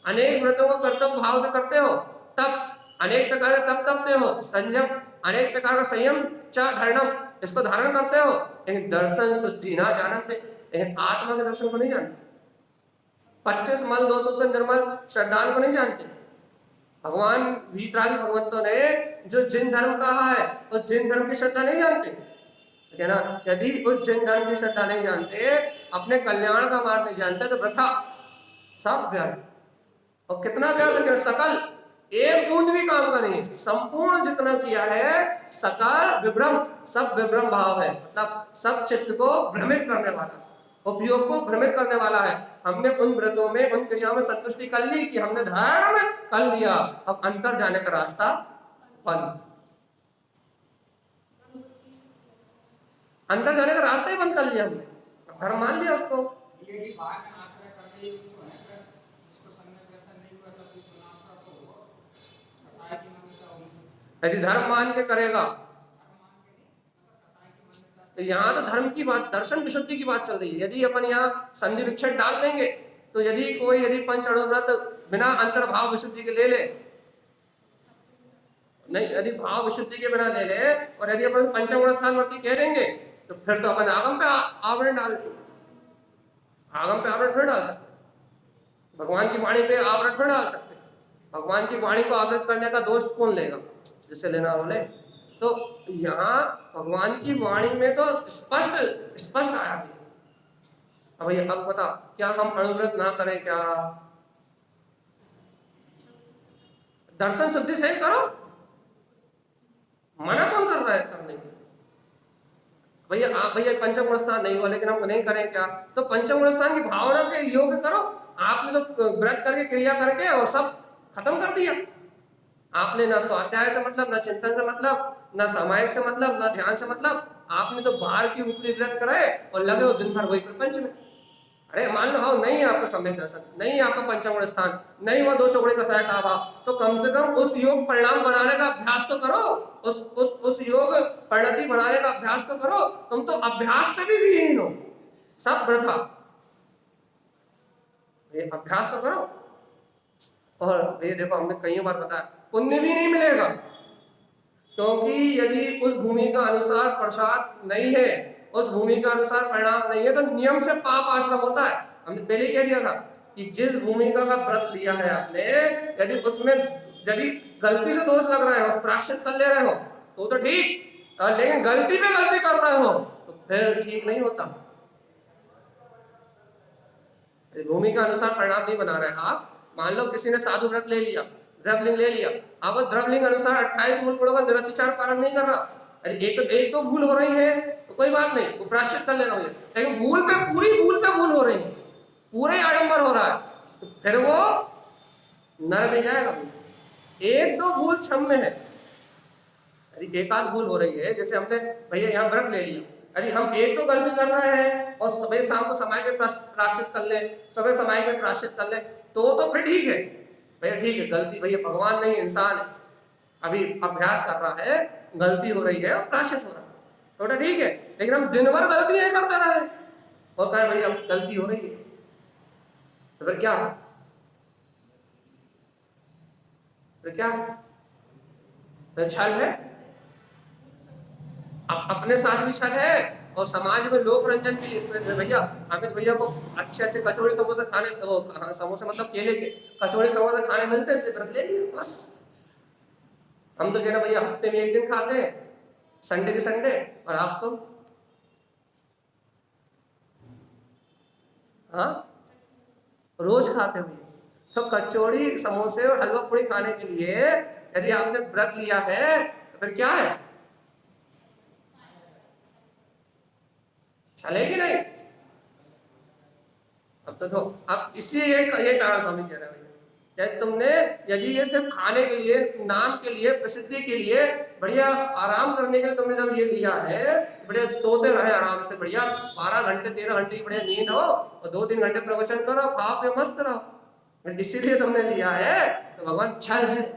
अनेक व्रतों को कर्तव्य भाव से करते हो, तब अनेक प्रकार का तप तपते हो, संयम, अनेक प्रकार का संयम च धरणम, इसको धारण करते हो, लेकिन दर्शन शुद्धि ना जानते, लेकिन आत्मा के दर्शन को नहीं जानते, 25 मल दोषों से निर्मल श्रद्धान को नहीं जानते, भगवान वीतरागी भगवंतों ने जो जिन धर्म कहा है उस जिन धर्म की श्रद्धा नहीं जानते, ठीक है ना। यदि उस जिन धर्म की श्रद्धा नहीं जानते, अपने कल्याण का मार्ग नहीं जानते, तो वृथा, सब व्यर्थ। और कितना व्यर्थ है, सकल, एक बूंद भी काम का नहीं, संपूर्ण जितना किया है सकल विभ्रम, सब विभ्रम भाव है, मतलब सब चित्त को भ्रमित करने वाला, उपयोग को भ्रमित करने वाला है। हमने उन व्रतों में, उन क्रियाओं में संतुष्टि कर ली कि हमने धर्म कर लिया, अब अंतर जाने का रास्ता बंद, अंतर जाने का रास्ता ही बंद कर लिया हमने, धर्म मान लिया उसको। यदि धर्म मान के करेगा, तो यहाँ तो धर्म की बात, दर्शन विशुद्धि की बात चल रही है। यदि अपन यहाँ संधि विच्छेद डाल देंगे, तो यदि कोई यदि पंच अणुव्रत बिना अंतर्भाव विशुद्धि के ले ले, नहीं, यदि भाव विशुद्धि के बिना ले ले, और यदि अपन पंचगुण स्थान वर्ती कह देंगे, तो फिर तो अपन आगम पे आवरण डाल, आगम पे आवरण फिर डाल सकते, भगवान की वाणी पे आवरण फिर डाल सकते। भगवान की वाणी को आवृत करने का दोष कौन लेगा, जिसे लेना बोले। तो यहाँ भगवान की वाणी में तो स्पष्ट स्पष्ट आया है। अब भैया अब बता, क्या हम अनुव्रत ना करें क्या? दर्शन शुद्धि सहित करो, मना कौन कर रहा है करने को? भैया आप, भैया पंचगुण स्थान नहीं हुआ लेकिन हम नहीं करें क्या? तो पंचगुण स्थान की भावना के योग करो। आपने तो व्रत करके क्रिया करके और सब खत्म कर दिया। आपने ना स्वाध्याय से मतलब, ना चिंतन से मतलब, ना सामायिक से मतलब, ना ध्यान से मतलब, आपने तो बाहर की ऊपरी व्रत कराए और लगे हो दिन भर वही प्रपंच में। अरे मान लो हाँ, नहीं आपका सम्यक दर्शन, नहीं आपका पंचगुण स्थान, नहीं हुआ दो चौड़े का सहायता अभाव, तो कम से कम उस योग परिणाम बनाने का अभ्यास तो करो, उस योग परिणति बनाने का अभ्यास तो करो। तुम तो अभ्यास से भी विहीन हो, सब वृथा। ये अभ्यास तो करो। और ये देखो, हमने कई बार बताया, पुण्य भी नहीं मिलेगा, क्योंकि यदि उस भूमि का अनुसार प्रसाद नहीं है, उस भूमि का अनुसार परिणाम नहीं है, तो नियम से पाप आश्रम होता है। हमने पहले कह दिया था कि जिस भूमिका का व्रत लिया है आपने, यदि उसमें यदि गलती से दोष लग रहे हो, प्रायश्चित कर ले रहे हो तो ठीक, लेकिन गलती पे गलती कर रहे हो तो फिर ठीक नहीं होता। भूमि का अनुसार परिणाम नहीं बना रहे आप। मान लो किसी ने साधु व्रत ले लिया, द्रव्यलिंग ले लिया, अब द्रव्यलिंग अनुसार 28 मूल गुणों का निरतिचार पालन नहीं कर रहा, अरे एक तो भूल हो रही है तो कोई बात नहीं, वो प्रायश्चित कर लेना, लेकिन भूल पे पूरी भूल पे भूल हो रही है, पूरे आडंबर हो रहा है, तो फिर वो नरक नहीं जाएगा। एक दो भूल क्षम्य है, अरे एक आध भूल हो रही है, जैसे हमने भैया यहाँ व्रत ले लिया, अरे हम एक तो गलती कर रहे हैं और सुबह शाम को समय पे प्रायश्चित कर ले, सुबह समय पे प्रायश्चित कर ले, तो फिर ठीक है भैया, ठीक है। गलती भैया भगवान नहीं इंसान है, अभी अभ्यास कर रहा है, गलती हो रही है और प्रायश्चित हो रहा है, तो ठीक है। लेकिन हम दिन भर गलती नहीं करते रहे और कहे भैया गलती हो रही है, तो फिर क्या, फिर क्या, तो छल है, अपने साथ भी छल है और समाज में लोक रंजन भी। भैया अमित भैया को अच्छे अच्छे कचौड़ी समोसे खाने, वो समोसे मतलब केले के कचौड़ी समोसे खाने मिलते, इसलिए व्रत ले लिया बस। हम तो कहना भैया हफ्ते में एक दिन खाते हैं, संडे के संडे, और आप तो हाँ रोज खाते हुए। तो कचौड़ी समोसे और हलवा पूड़ी खाने के लिए यदि आपने व्रत लिया है तो फिर क्या है, चलेगी नहीं। अब तो अब इसलिए ये कारण स्वामी कह रहे हैं भैया, तुमने यदि ये सिर्फ खाने के लिए, नाम के लिए, प्रसिद्धि के लिए, बढ़िया आराम करने के लिए तुमने जब ये लिया है, बढ़िया सोते रहे आराम से, बढ़िया 12 घंटे 13 घंटे की बढ़िया नींद हो और 2-3 घंटे प्रवचन करो, खाओ पियो मस्त रहो, इसीलिए तुमने लिया है, तो भगवान छल है।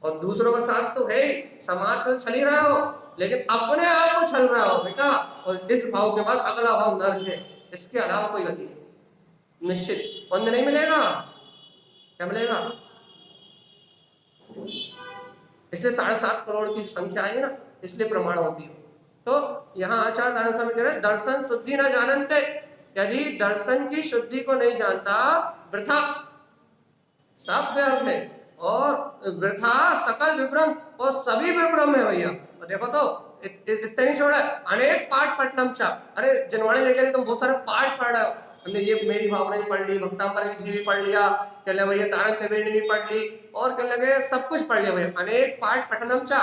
और दूसरों का साथ तो है ही, समाज का तो छल ही रहा हो, लेकिन अपने आप को छल रहा हो बेटा। और इस भाव के बाद अगला भाव नर्क है, इसके अलावा कोई गति नहीं, निश्चित पुण्य नहीं मिलेगा। क्या मिलेगा? इसलिए 7.5 करोड़ की संख्या आई ना, इसलिए प्रमाण होती है। तो यहाँ आचार्य नारायण स्वामी कह रहे हैं, दर्शन शुद्धि न जानते, यदि दर्शन की शुद्धि को नहीं जानता वृथा, सब व्यर्थ है। और वृथा सकल विभ्रम, और सभी विभ्रम है भैया। और देखो तो इतने नहीं छोड़ा, अनेक पाठ पठनम चा। अरे जनवाणी लेकर तुम बहुत सारे पाठ पढ़ रहे हो, हमने ये मेरी भावना भी पढ़ ली, भक्तांबर जी भी पढ़ लिया, कह ले भैया तारक त्रिवेणी भी पढ़ ली, और कह लगे सब कुछ पढ़ लिया भैया। अनेक पाठ पठनम चा,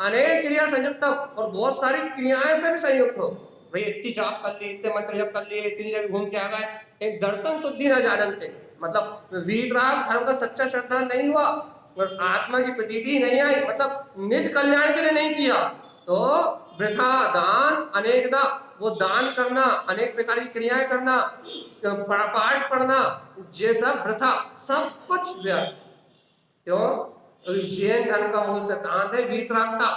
अनेक क्रिया संयुक्तम, और बहुत सारी क्रियाएं से भी संयुक्त हो भैया। इतनी जाप कर ली, इतने मंत्र जप कर लिए, इतनी जगह घूम के आ गए, एक दर्शन शुद्धि न जानते, मतलब वीतराग धर्म का सच्चा श्रद्धा नहीं हुआ, और आत्मा की प्रतीति नहीं आई, मतलब निज कल्याण के लिए नहीं किया, तो वृथा दान अनेकदा, वो दान करना, अनेक प्रकार की क्रियाएं करना, पाठ पढ़ना, ये सब वृथा, सब कुछ व्यर्थ। क्यों? तो जैन धर्म का मूल सिद्धांत है वीतरागता,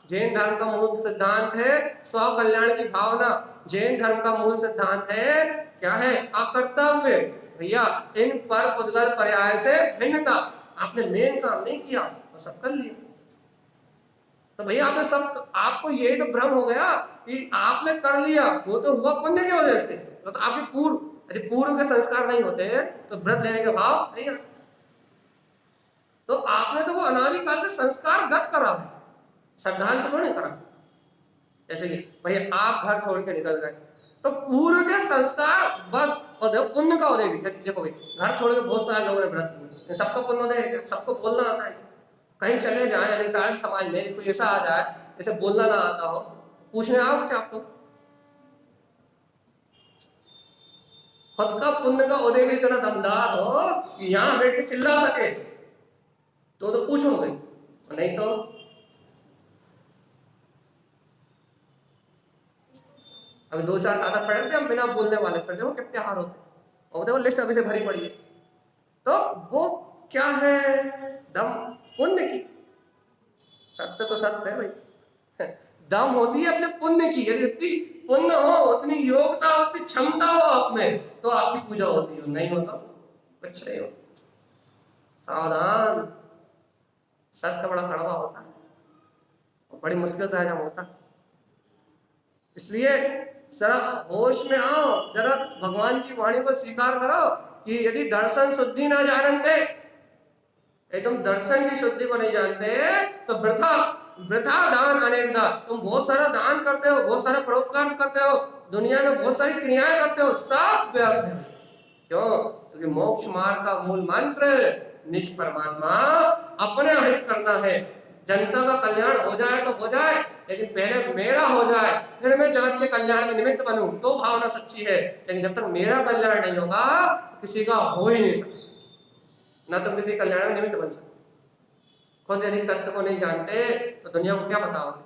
जैन धर्म का मूल सिद्धांत है स्व कल्याण की भावना, जैन धर्म का मूल सिद्धांत है क्या है? अकर्तव्य। भैया इन पर पुद्गल पर्याय से भिन्नता, आपने मेन काम नहीं किया तो सब कर लिया, तो भैया आपने सब, आपको यही तो भ्रम हो गया कि आपने कर लिया, वो तो हुआ पुण्य की वजह से, तो आपके पूर्व के संस्कार नहीं होते तो व्रत लेने का भाव नहीं आता। तो आपने तो वो अनादिकाल से संस्कार गत करा है, श्रद्धांश तो नहीं करा। जैसे कि भैया आप घर छोड़ के निकल गए, तो पूर्व के संस्कार बस, और देखो पुण्य का उदय भी, देखो भाई घर छोड़ के बहुत सारे लोगों ने व्रत किए, सबको पुण्य उदय, सबको बोलना आता है, कहीं चले जाए अधिकांश समाज में कोई ऐसा आ जाए जैसे बोलना ना आता हो, पूछने आओ क्या आपको? खुद का पुण्य का उदय भी इतना दमदार हो कि यहाँ बैठ के चिल्ला सके तो पूछोगे, नहीं तो अभी 2-4 साधक पढ़े थे हम बिना बोलने वाले, फिर देखो कितने हार होते, और देखो लिस्ट अभी से भरी पड़ी है। तो वो क्या है? दम पुण्य की, सत्य तो सत्य है भाई, दम होती है अपने पुण्य की, यदि इतनी पुण्य हो, उतनी योग्यता, उतनी क्षमता हो आप में, तो आपकी पूजा होती है, नहीं हो तो कुछ नहीं हो। सावधान, सत्य बड़ा कड़वा होता है, बड़ी मुश्किल से हजम होता है, इसलिए जरा होश में आओ, जरा भगवान की वाणी को स्वीकार करो कि यदि दर्शन शुद्धि ना जानते, तुम दर्शन की शुद्धि को नहीं जानते, तो वृथा दान अनेकदा, तुम बहुत सारा दान करते हो, बहुत सारा परोपकार करते हो, दुनिया में बहुत सारी क्रियाएं करते हो, सब व्यर्थ है। क्यों? क्योंकि मोक्ष मार्ग का मूल मंत्र निज परमात्मा अपने हित करना है। जनता का कल्याण हो जाए तो हो जाए, लेकिन पहले मेरा हो जाए, फिर मैं जगत के कल्याण में निमित्त बनूं, तो भावना सच्ची है। लेकिन जब तक मेरा कल्याण नहीं होगा, किसी का हो ही नहीं सकता, ना तुम किसी कल्याण में निमित्त बन सकते। खुद यदि तत्व को नहीं जानते तो दुनिया को क्या बताओगे?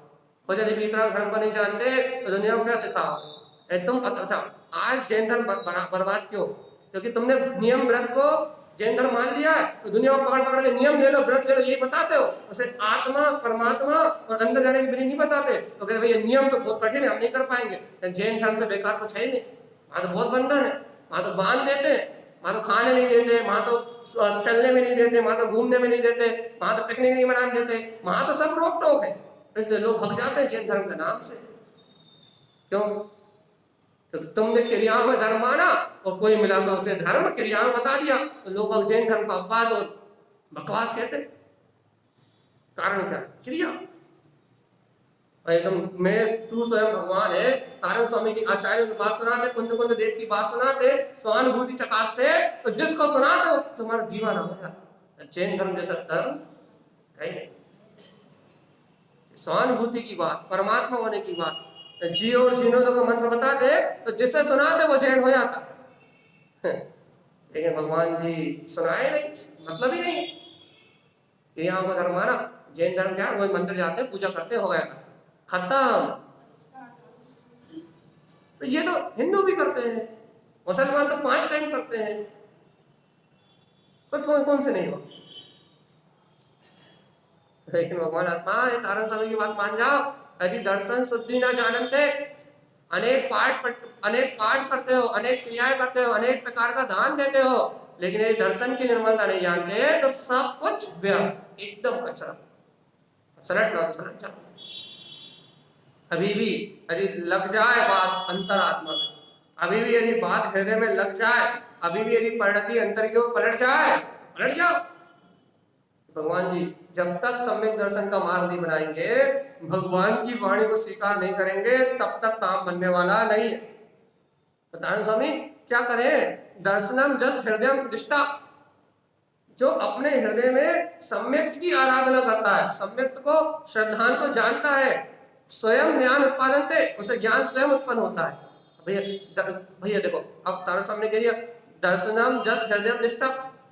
खुद यदि वीतराग धर्म को नहीं जानते तो दुनिया को क्या सिखाओगे? तुम अच्छा, आज जैन धर्म बर्बाद क्यों? क्योंकि तुमने नियम व्रत को जैन धर्म मान लिया है, तो दुनिया को पकड़ पकड़ के नियम ले लो, व्रत ले लो, यही बताते हो, उसे आत्मा परमात्मा और अंदर जाने की विधि नहीं बताते। तो कहते भैया नियम तो बहुत कठिन है, हम नहीं कर पाएंगे। जैन धर्म से बेकार कुछ है ही नहीं, वहां तो बहुत बंधन है, वहां तो बांध देते हैं, वहां तो खाने नहीं देते, वहां तो चलने में नहीं देते, वहां तो घूमने में नहीं देते, वहां तो पिकनिक नहीं मनाने देते, वहां तो सब रोक टोक है। इसलिए लोग भग जाते हैं जैन धर्म के नाम से। क्यों? क्योंकि तुमने क्रियाओं में धर्म माना और कोई मिला तो उसे धर्म क्रियाओं बता दिया, तो लोग जैन धर्म का अपवाद और बकवास कहते। कारण क्या? क्रिया। एकदम मैं तू स्वयं भगवान है, तारण स्वामी की आचार्यों की बात सुनाते, कुंद कुंद देव की बात सुनाते, स्वानुभूति चकासते, तो जिसको सुनाते वो तुम्हारा दीवाना हो जाता। जैन धर्म जैसा धर्म कहीं नहीं। स्वानुभूति की बात, परमात्मा होने की बात, जियो और जीनोदो का मंत्र बता दे तो जिसे सुनाते वो जैन हो जाता। लेकिन भगवान जी सुनाए नहीं, मतलब ही नहीं। यहाँ को धर्म माना, जैन धर्म क्या, वही मंदिर जाते पूजा करते, हो गया खत्म। तो ये तो हिंदू भी करते हैं, मुसलमान तो 5 टाइम करते हैं, पर कौन से नहीं हो। लेकिन भगवान आत्मा तारण स्वामी की बात मान जाओ, यदि दर्शन शुद्धि ना जानते, अनेक पाठ करते हो, अनेक क्रियाएं करते हो, अनेक प्रकार का दान देते हो, लेकिन यदि दर्शन की निर्मलता नहीं जानते तो सब कुछ व्यर्थ, एकदम कचरा। सलट ना सलट जाओ। अभी भी यदि लग जाए बात अंतरात्मा में, अभी भी यदि बात हृदय में लग जाए, अभी भी यदि परिणति अंतर की ओर पलट जाए, पलट जाओ। भगवान जी जब तक सम्यक दर्शन का मार्ग नहीं बनाएंगे, भगवान की वाणी को स्वीकार नहीं करेंगे, तब तक काम बनने वाला नहीं है। तो नारायण स्वामी क्या करें? दर्शनम जस हृदय दिष्टा, जो अपने हृदय में सम्यक की आराधना करता है, सम्यक को श्रद्धान को जानता है, स्वयं ज्ञान उत्पादन थे, उसे ज्ञान स्वयं उत्पन्न होता है। भैया देखो, अब तारण सामने कह दिया दर्शनम जस हृदय निष्ठा,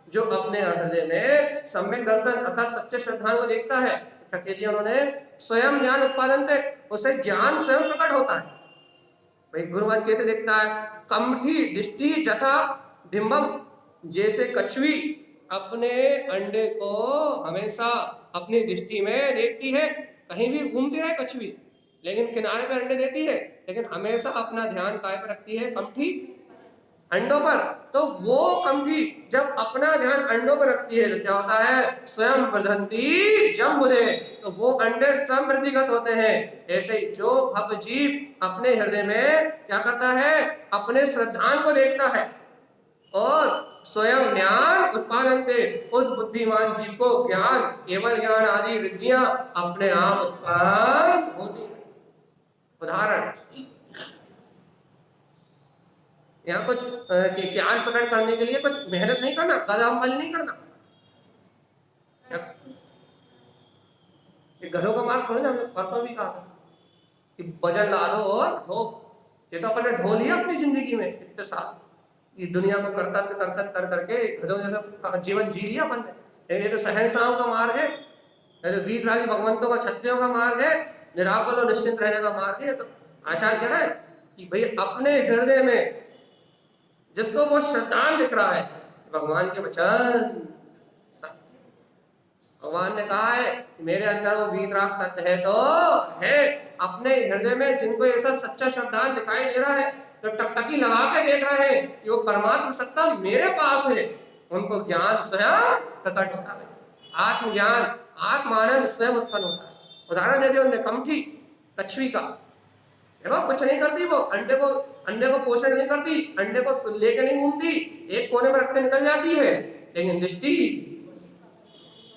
जो अपने हृदय में सम्यक दर्शन अर्थात सच्चे श्रद्धान को देखता है, क्या कह दिया उन्होंने? स्वयं ज्ञान उत्पादन थे, उसे ज्ञान स्वयं प्रकट होता है। भाई गुरुवाज कैसे देखता है? कमठी दृष्टि जथा डिम्बम, जैसे कछुई अपने अंडे को हमेशा अपनी दृष्टि में देखती है, कहीं भी घूमती रहे कछुई, लेकिन किनारे पे अंडे देती है, लेकिन हमेशा अपना ध्यान काय पर रखती है? कमठी अंडों पर। तो वो कमठी जब अपना ध्यान अंडों पर रखती है तो क्या होता है? स्वयं वर्धंती जम्बुदे, तो वो अंडे स्वयं वृद्धिगत होते हैं। ऐसे ही जो भक्त जीव अपने हृदय में क्या करता है? अपने श्रद्धान को देखता है और स्वयं ज्ञान उत्पादन थे, उस बुद्धिमान जीव को ज्ञान केवल ज्ञान आदि विद्या अपने आप उत्पन्न होती है। उदाहरण, यहाँ कुछ ज्ञान प्रकट करने के लिए कुछ मेहनत नहीं करना, कदम बल नहीं करना। गधों का मार्ग थोड़ी ना, हमने परसों भी कहा था कि वजन ला दो और ढो। ये तो अपन ने ढो लिया अपनी जिंदगी में इतने साल, ये दुनिया को करता कर करके गधों जैसा जीवन जी लिया अपन ने। ये तो सहनसाओं का मार्ग है, ये तो वीतरागी भगवंतों का, क्षत्रियों का मार्ग है, निराकुल और निश्चिंत रहने का मार्ग है। तो आचार्य कह रहा है कि भाई अपने हृदय में जिसको वो शैतान दिख रहा है, भगवान के वचन, भगवान ने कहा है कि मेरे अंदर वो वीतराग तत्व है, तो है अपने हृदय में जिनको ऐसा सच्चा श्रद्धान दिखाई दे रहा है, तो टकटकी लगा के देख रहे हैं कि वो परमात्मा सत्ता मेरे पास है, उनको ज्ञान स्वयं प्रकट होता है। आत्मज्ञान आत्मानंद स्वयं उत्पन्न होता है। उदाहरण दे दिया उन्होंने कमठी कछुई का, देखो कुछ नहीं करती वो, अंडे को पोषण नहीं करती, अंडे को लेके नहीं घूमती, एक कोने में रखते निकल जाती है, लेकिन दृष्टि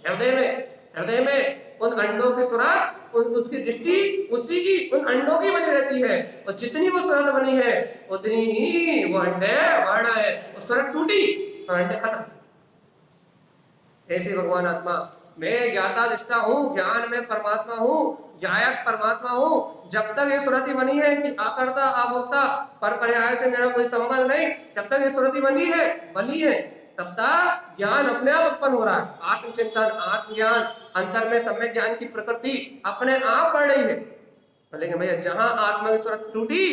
हृदय में उन अंडों की सुरत, उसकी दृष्टि उसी की उन अंडों की बनी रहती है, और जितनी वो सुरत बनी है उतनी ही वो अंडे बढ़ना है। वो सुरत टूटी तो अंडे खत्म। ऐसे भगवान आत्मा, मैं ज्ञाता निष्ठा हूँ, ज्ञान में परमात्मा हूँ, ज्ञायक परमात्मा हूँ। जब तक ये सुरति बनी है कि आकर्ता अभोक्ता पर पर्याय से मेरा कोई संबंध नहीं, जब तक ये सुरति बनी है तब तक ज्ञान अपने आप उत्पन्न हो रहा है। आत्मचिंतन आत्मज्ञान अंतर में सम्यक ज्ञान की प्रकृति अपने आप बढ़ रही है। लेकिन भैया जहां आत्मा की सुरत टूटी,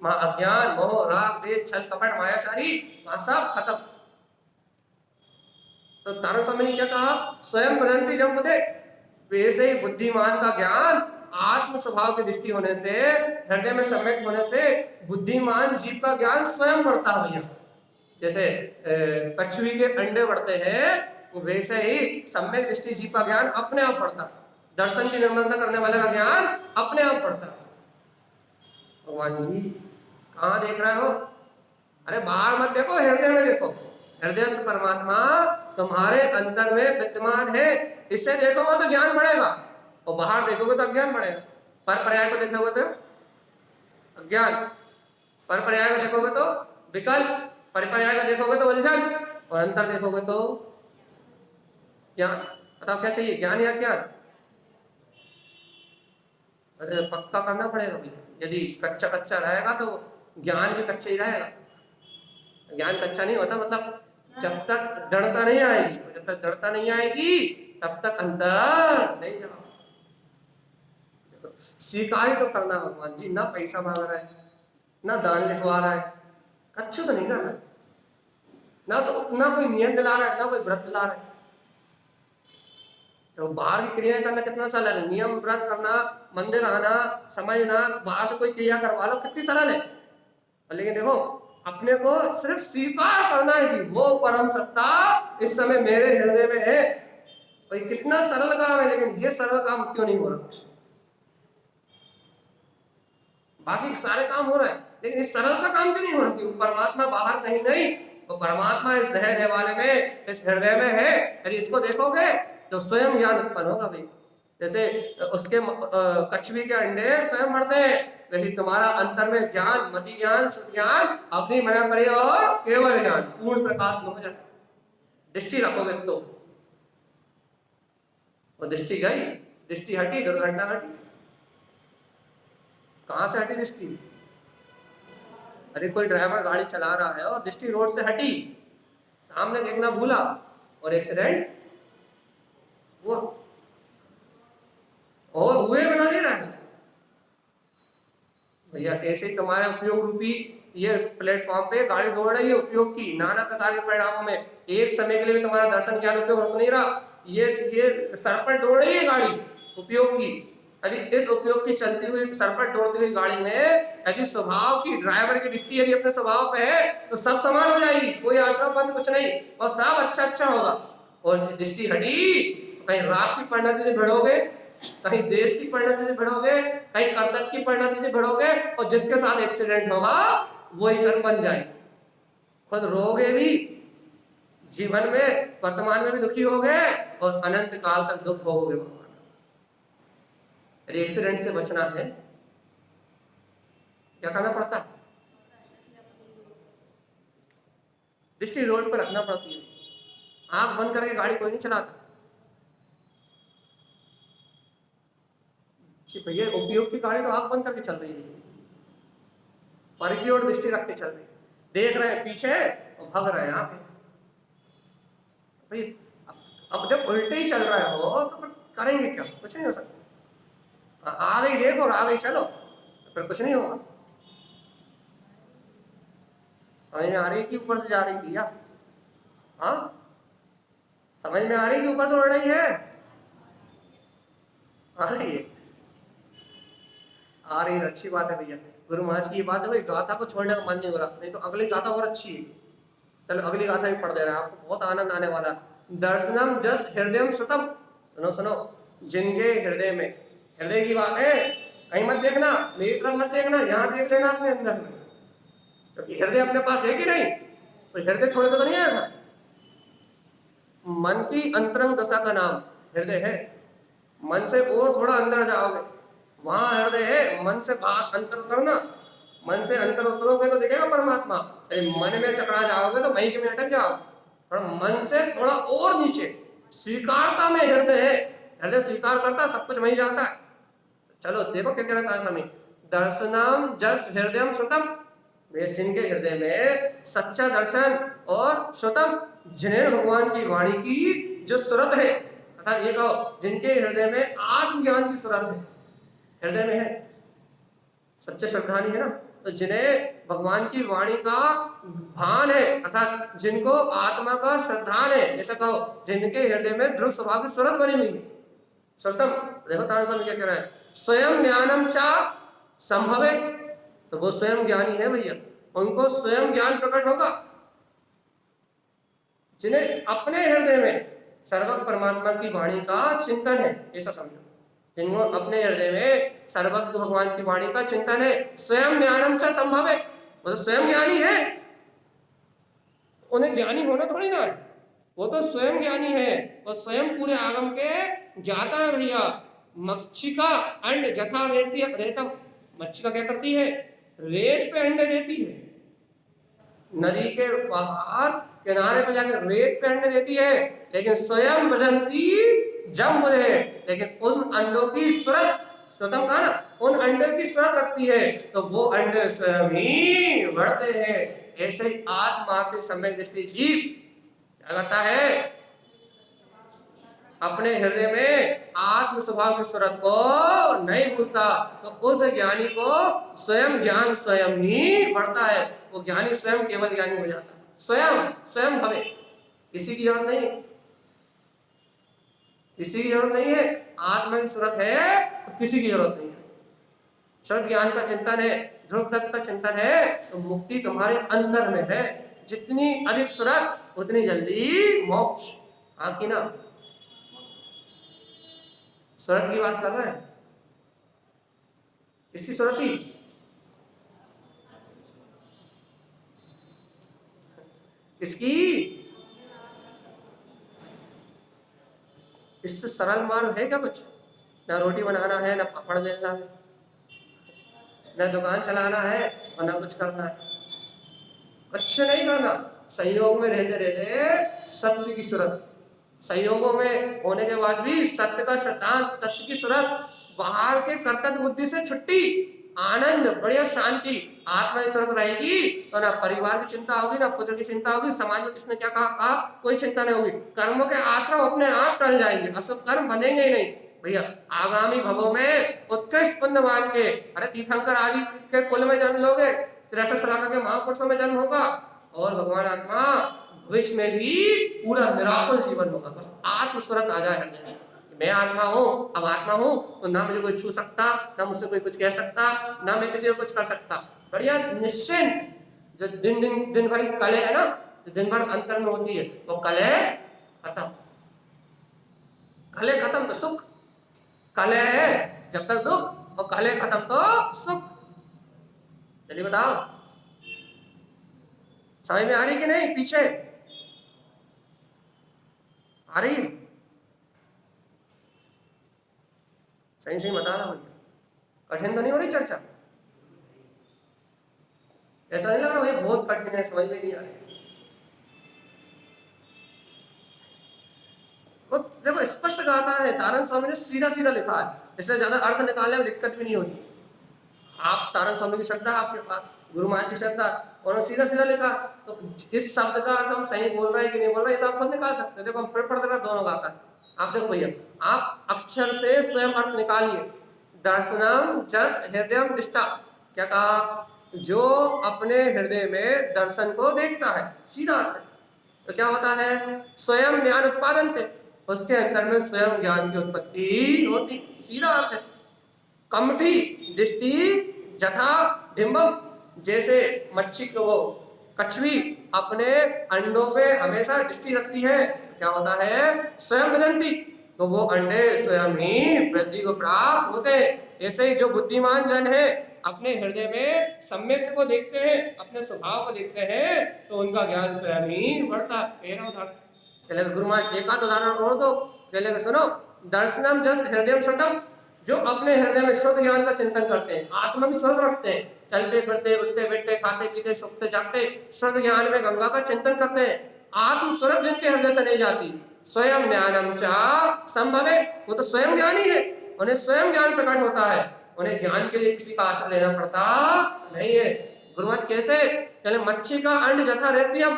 वहां अज्ञान मोह राग देश छल कपट मायाचारी वहां सब खत्म। तो तारण स्वामी ने क्या कहा? स्वयं प्रदंती जब बुद्धे, वैसे ही बुद्धिमान का ज्ञान आत्म स्वभाव की दृष्टि होने से, हृदय में सम्यक होने से बुद्धिमान जीव का ज्ञान स्वयं बढ़ता है। भैया जैसे कछुई के अंडे बढ़ते हैं, वैसे ही सम्यक दृष्टि जीव का ज्ञान अपने आप बढ़ता है। दर्शन की निर्मलता करने वाले का ज्ञान अपने आप बढ़ता है। भगवान जी कहाँ देख रहे हो? अरे बाहर मत देखो, हृदय में देखो। हृदय से परमात्मा तुम्हारे अंदर में विद्यमान है, इससे देखोगे तो ज्ञान बढ़ेगा, और बाहर देखोगे तो अज्ञान बढ़ेगा। पर पर्याय को देखोगे तो अज्ञान, पर पर्याय को देखोगे तो विकल्प, परिपर्याय को देखोगे तो उलझन, और अंतर देखोगे तो ज्ञान। बताओ क्या चाहिए, ज्ञान या ज्ञान? अरे पक्का करना पड़ेगा भैया। यदि कच्चा कच्चा रहेगा तो ज्ञान भी कच्चा ही रहेगा। ज्ञान कच्चा नहीं होता, मतलब जब तक दृढ़ता नहीं आएगी, जब तक दृढ़ता नहीं आएगी तब तक अंदर नहीं जाओ। स्वीकार ही तो करना भगवान जी, ना पैसा मांग रहा है, ना दान लिखवा रहा है, कच्चा तो नहीं कर रहा, ना कोई नियम दिला रहा है, ना कोई व्रत दिला रहा है। तो बाहर की क्रियाएं करना कितना सरल है, नियम व्रत करना, मंदिर आना, समझना, बाहर से कोई क्रिया करवा लो, कितनी सरल है। लेकिन देखो अपने को सिर्फ स्वीकार करना है कि वो परम सत्ता इस समय मेरे हृदय में है। तो ये कितना सरल काम है, लेकिन ये सरल काम क्यों नहीं हो रहा? बाकी सारे काम हो रहे हैं, लेकिन इस सरल सा काम क्यों नहीं हो रहा? कि परमात्मा बाहर कहीं नहीं, तो परमात्मा इस देह वाले में, इस हृदय में है। यदि इसको देखोगे तो स्वयं ज्ञान उत्पन्न होगा भाई। जैसे उसके कछुए के अंडे स्वयं बढ़ते हैं, वैसे तुम्हारा अंतर में ज्ञान, मति ज्ञान, शुद्ध ज्ञान, अवधि मना परे और केवल ज्ञान पूर्ण प्रकाश में हो जाए। दृष्टि रखोगे तो, और दृष्टि गई, दृष्टि हटी, दुर्घटना घटी। कहां से हटी दृष्टि? अरे कोई ड्राइवर गाड़ी चला रहा है और दृष्टि रोड से हटी, सामने देखना भूला और एक्सीडेंट हुआ, और हुए बना नहीं रहा है भैया। ऐसे ही तुम्हारे उपयोग रूपी ये प्लेटफॉर्म पे गाड़ी दौड़ रही है उपयोग की, नाना प्रकार के परिणामों में। एक समय के लिए भी तुम्हारा दर्शन ज्ञान उपयोग हो नहीं रहा, ये सर पर दौड़ रही है गाड़ी उपयोग की। यदि इस उपयोग की चलती हुई सर पर दौड़ती हुई गाड़ी में यदि स्वभाव की, ड्राइवर की दृष्टि यदि अपने स्वभाव पे है तो सब समान हो जाएगी, कोई आश्रम बंद कुछ नहीं, और सब अच्छा अच्छा होगा। और दृष्टि हटी तो कहीं रात की परिणति से भिड़ोगे, कहीं देश की परिणति से भिड़ोगे, कहीं कर्तव्य की परिणति से भिड़ोगे, और जिसके साथ एक्सीडेंट होगा वही कर्म बन जाएगी। खुद रोगे भी जीवन में, वर्तमान में भी दुखी होगे और अनंत काल तक दुख भोगोगे भगवान। यदि एक्सीडेंट से बचना है क्या करना पड़ता है? दृष्टि रोड पर रखना पड़ती है। आंख बंद करके गाड़ी कोई नहीं चलाता भैया। उपयोग की गाड़ी तो आंख बंद करके चल रही है, पर की ओर दृष्टि रख के चल रही है, देख रहे हैं पीछे और भाग रहे हैं आगे भाई। अब जब उल्टे ही चल रहे हो तो फिर करेंगे क्या? कुछ नहीं हो सकता। आगे ही देखो और आगे ही चलो, फिर कुछ नहीं होगा। समझ में आ रही है कि ऊपर से जा रही भैया? हाँ, समझ में आ रही है कि ऊपर से उड़ रही है? आ रही है, आ रही है, अच्छी बात है भैया। गुरु महाराज की ये बात है भाई, गाथा को छोड़ने का मन नहीं हो रहा, नहीं तो अगली गाथा और अच्छी है। चलो अगली गाथा भी पढ़ दे रहा है, आपको बहुत आनंद आने वाला है। दर्शनम जस हृदय श्रुतम, सुनो सुनो, जिनके हृदय में, हृदय की बात है, कहीं मत देखना, मेरी तरफ मत देखना, यहाँ देख लेना अपने अंदर में, क्योंकि हृदय अपने पास है कि नहीं, तो हृदय छोड़ के तो नहीं आएगा। मन की अंतरंग दशा का नाम हृदय है। मन से और थोड़ा अंदर जाओगे, वहां हृदय है। मन से बाहर अंतर उतरना, मन से अंतर उतरोगे तो दिखेगा परमात्मा। मन में चकरा जाओगे तो वहीं में अटक जाओगे। थोड़ा मन से थोड़ा और नीचे, स्वीकारता में हृदय है। हृदय स्वीकार करता, सब कुछ वहीं जाता है। चलो देखो क्या कह रहा था स्वामी, दर्शनम जस हृदय श्रुतम, जिनके हृदय में सच्चा दर्शन और श्रुतम, जिन्हें भगवान की वाणी की जो सुरत है, अर्थात ये कहो जिनके हृदय में आत्मज्ञान की सुरत है, हृदय में है, सच्चे श्रद्धानी है ना, तो जिन्हें भगवान की वाणी का भान है, अर्थात जिनको आत्मा का श्रद्धान है, ऐसा कहो जिनके हृदय में ध्रुव स्वभाव की सुरत बनी हुई है। श्रुतम, देखो तारा स्वामी क्या कह रहा है, स्वयं ज्ञानम चा संभवे, तो वो स्वयं ज्ञानी है भैया, उनको स्वयं ज्ञान प्रकट होगा। जिन्हें अपने हृदय में सर्वज्ञ परमात्मा की वाणी का चिंतन है, ऐसा समझो, जिनको अपने हृदय में सर्वज्ञ भगवान की वाणी का चिंतन है, स्वयं ज्ञानम च संभव है, वो तो स्वयं ज्ञानी है, उन्हें ज्ञानी होना थोड़ी ना है, वो तो स्वयं ज्ञानी है, वो स्वयं पूरे आगम के ज्ञाता है भैया। मक्षिका अंड जथा रेतम, मक्षिका क्या करती है? रेत पे अंडे देती है, नदी के बाहर किनारे पे जाकर रेत पे अंडे देती है, लेकिन स्वयं बदलती जम बुधे, लेकिन उन अंडों की सूरत, श्रुतम कहा ना, उन अंडे की सूरत रखती है, तो वो अंडे स्वयं ही बढ़ते हैं। ऐसे ही आज मारते सम्यक दृष्टि जीव क्या करता है? अपने हृदय में आत्म स्वभाव की सूरत को नहीं भूलता, तो उस ज्ञानी को स्वयं ज्ञान स्वयं ही बढ़ता है, वो ज्ञानी स्वयं केवल ज्ञानी हो जाता है। स्वयं स्वयं भवे, किसी की जरूरत नहीं, किसी की जरूरत नहीं है। आत्मा की सूरत है तो किसी की जरूरत नहीं है। शुद्ध ज्ञान का चिंतन है, ध्रुव तत्व का चिंतन है, तो मुक्ति तुम्हारे अंदर में है। जितनी अधिक सूरत उतनी जल्दी मोक्ष। हाँ कि ना? सूरत की बात कर रहे हैं, किसकी सूरत की? किसकी? इससे सरल मार्ग है क्या कुछ? ना रोटी बनाना है, ना पापड़ बेलना है, ना दुकान चलाना है और ना कुछ करना है, कुछ नहीं करना। संयोग में रहते रहते सत्य की सूरत, संयोगों में होने के बाद भी सत्य का सिद्धांत, तत्व की सूरत, बाहर के कर्तव्य बुद्धि से छुट्टी, आनंद, बढ़िया शांति, आत्मा की सूरत रहेगी तो ना परिवार की चिंता होगी, ना पुत्र की चिंता होगी, समाज में किसने क्या कहा कोई चिंता नहीं होगी। कर्मों के आश्रम अपने आप टल जाएंगे, अशुभ कर्म बनेंगे ही नहीं भैया। आगामी भवों में उत्कृष्ट पुण्य मान के, अरे तीर्थंकर आदि के कुल में जन्म लोगे, 63 साल के महापुरुषों में जन्म होगा और भगवान आत्मा भविष्य में भी पूरा निराकुल जीवन होगा। बस आत्म सूरत आ जाए हृदय में, मैं आत्मा हूँ, अब आत्मा हूँ तो ना मुझे कोई छू सकता, ना मुझसे कोई कुछ कह सकता, ना मैं किसी को कुछ कर सकता। बढ़िया निश्चिंत। जो दिन भर की कलह है ना, जो दिन भर अंतर में होती है, वो कलह खत्म। कलह खत्म तो सुख, कलह है जब तक दुख, और कलह खत्म तो सुख। चलिए बताओ, समझ में आ रही कि नहीं? पीछे आ रही है? सही सही बता रहा हूं, कठिन तो नहीं हो रही चर्चा? ऐसा नहीं लग रहा भाई बहुत कठिन है, समझ में नहीं आ रही? वो देखो स्पष्ट गाता है, तारण स्वामी ने सीधा सीधा लिखा है, इसलिए ज्यादा अर्थ निकालने में दिक्कत भी नहीं होती। आप तारण स्वामी की श्रद्धा, आपके पास गुरु महाराज की श्रद्धा, उन्होंने सीधा सीधा लिखा, तो इस शब्द का अर्थ हम सही बोल रहे हैं कि नहीं बोल रहे, ये तो आप खुद निकाल सकते हैं। देखो हम पढ़ रहे दोनों गाता है, आप देखो भैया, आप अक्षर से स्वयं अर्थ निकालिए। दर्शनम जस हृदय दृष्टा, क्या कहा? जो अपने हृदय में दर्शन को देखता है, सीधा अर्थ है। तो क्या होता है? स्वयं ज्ञान उत्पादन थे, उसके अंतर में स्वयं ज्ञान की उत्पत्ति होती, सीधा अर्थ है। कमठी दृष्टि जथा डिम्बम, जैसे मच्छी को वो कछुई अपने अंडों पे हमेशा दृष्टि रखती है, क्या होता है? स्वयं वदंती, तो वो अंडे स्वयं ही वृद्धि को प्राप्त होते। ऐसे ही जो बुद्धिमान जन है अपने हृदय में सम्यक को देखते हैं, अपने स्वभाव को देखते हैं, तो उनका ज्ञान स्वयं ही बढ़ता है। पहला उदाहरण चलेगा, गुरु महाराज एक आध उदाहरण और दो चलेगा, सुनो। दर्शनम जस हृदय श्रुतम, जो अपने हृदय में शुद्ध ज्ञान का चिंतन करते हैं, आत्मा की शुद्ध रखते हैं, चलते फिरते उठते बैठते खाते पीते सोते जागते शुद्ध ज्ञान में गंगा का चिंतन करते हैं, आत्म स्वरूप जिनके हृदय से नहीं जाती, स्वयं ज्ञानम चा संभवे, वो तो स्वयं ज्ञानी है, उन्हें स्वयं ज्ञान प्रकट होता है, उन्हें ज्ञान के लिए किसी का आश्रय लेना पड़ता नहीं है। गुरु महाराज कैसे? चले, मच्छी का अंड जथा रहती है,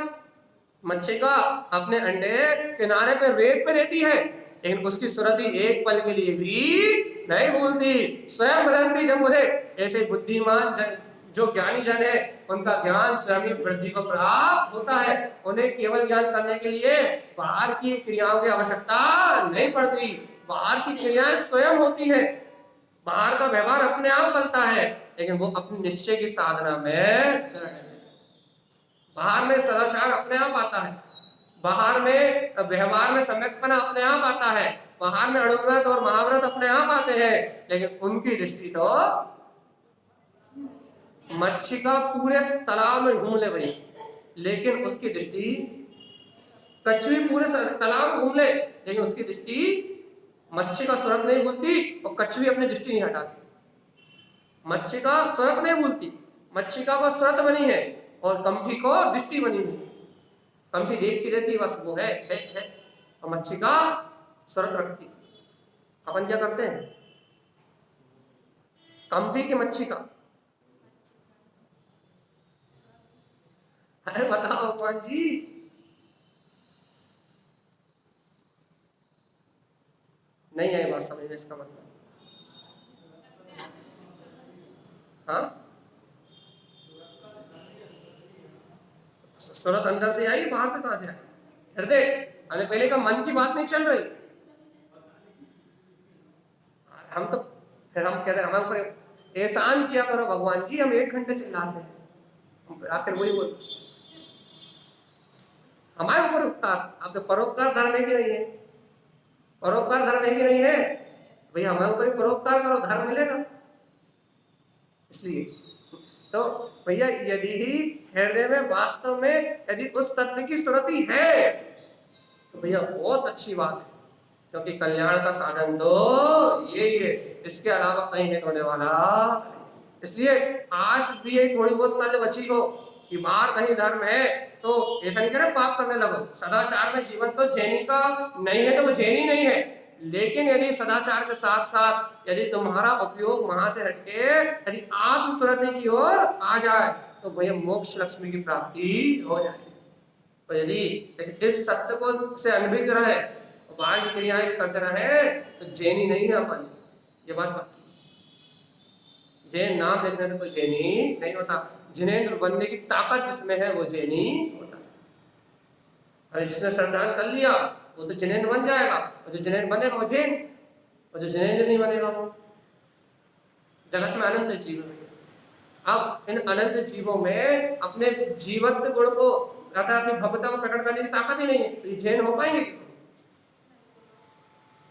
मच्छी का अपने अंडे किनारे पे रेत पे रहती है, लेकिन उसकी सुरति एक पल के लिए भी नहीं भूलती, स्वयं बदलती जब मुझे। ऐसे बुद्धिमान जन, जो ज्ञानी जन है, उनका ज्ञान स्वयं ही वृद्धि को प्राप्त होता है, उन्हें केवल ज्ञान करने के लिए बाहर की क्रियाओं की आवश्यकता नहीं पड़ती, बाहर की क्रियाएं स्वयं होती है, बाहर का व्यवहार अपने आप बनता है, लेकिन वो अपने निश्चय की साधना में, बाहर में सदाचार अपने आप आता है, बाहर में व्यवहार में सम्यकपना अपने आप आता है, बाहर में अणुव्रत और महाव्रत अपने आप आते हैं, लेकिन उनकी दृष्टि तो मच्छी का पूरे तालाब में घूम ले भाई, लेकिन उसकी दृष्टि, कछुई पूरे तालाब में घूम ले, लेकिन उसकी दृष्टि मच्छी का स्वरत नहीं भूलती, और कछुई अपनी दृष्टि नहीं हटाती। मच्छी का स्वरत नहीं भूलती, मच्छी का स्वरत बनी है, और कमठी को दृष्टि बनी हुई, कमठी देखती रहती बस वो है, और मच्छी का स्वरत रखती। अपन क्या करते हैं? कमठी की मच्छी का, अरे बताओ भगवान जी, नहीं आई बात समझ में, इसका मतलब हाँ, सूरत अंदर से आई, बाहर से कहां से आई? हृदय। हमें पहले का मन की बात नहीं चल रही, हम तो फिर हम कहते हैं हमारे ऊपर एहसान किया करो भगवान जी, हम 1 घंटे चिल्लाते हैं, आखिर वही बोल हमारे ऊपर उपकार। आप तो परोपकार धर्म है कि नहीं है? परोपकार धर्म है कि नहीं है भैया? हमारे ऊपर परोपकार करो, धर्म मिलेगा। इसलिए तो भैया, यदि ही हृदय में वास्तव में यदि उस तत्व की स्मृति है, तो भैया बहुत अच्छी बात है, क्योंकि कल्याण का साधन तो यही है, इसके अलावा कहीं नहीं होने वाला। इसलिए आज भी एक थोड़ी बहुत सल बची हो कि बाहर कहीं धर्म है तो ऐसा नहीं करे पाप करने लगो। सदाचार में जीवन तो जैनी का नहीं है तो वो जैनी नहीं है, लेकिन यदि सदाचार के साथ साथ यदि तुम्हारा उपयोग वहां से हटके यदि आत्म सुरति की ओर आ जाए तो भैया मोक्ष लक्ष्मी की प्राप्ति हो जाए। तो यदि इस सत्य को से अनभिज्ञ रहे, बाहर की क्रियाएं करते रहे तो जैनी नहीं है अपन, ये बात पक्की। जैन नाम लिखने से कोई जैनी नहीं होता। जिनेंद्र बनने की ताकत जिसमें है वो जैनी होता है। अरे जिसने श्रद्धान कर लिया वो तो जिनेंद्र बन जाएगा, और जो जिनेंद्र बनेगा वो जैन, और जो जिनेंद्र नहीं बनेगा वो जगत में अनंत जीव है। अब इन अनंत जीवों में अपने जीवत्व गुण को अर्थात अपनी भव्यता को प्रकट करने की ताकत ही नहीं है, तो ये जैन हो पाएंगे?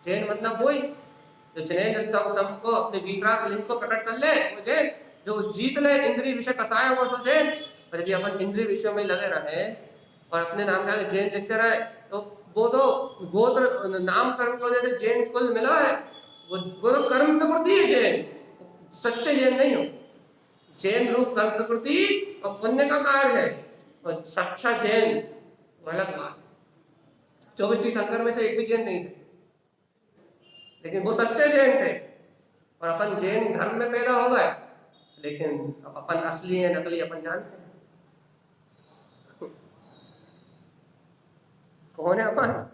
जैन मतलब वही जो जिनेंद्र सबको अपने वितराग लिंग को प्रकट कर ले वो जैन, जो जीत ले इंद्रिय विषय कसाय वो सो जैन। और यदि अपन इंद्रिय विषयों में लगे रहे और अपने नाम का जैन लिखते रहे तो वो तो गोत्र नाम कर्म की वजह से जैन कुल मिला है, वो तो कर्म प्रकृति है जैन, सच्चे जैन नहीं हो। जैन रूप कर्म प्रकृति और पुण्य का कार्य है, और सच्चा जैन अलग बात। 24 तीर्थंकर में से एक भी जैन नहीं थे, लेकिन वो सच्चे जैन थे। और अपन जैन धर्म में पैदा हो गए, लेकिन अपन असली है नकली अपन जानते हैं कौन है अपन।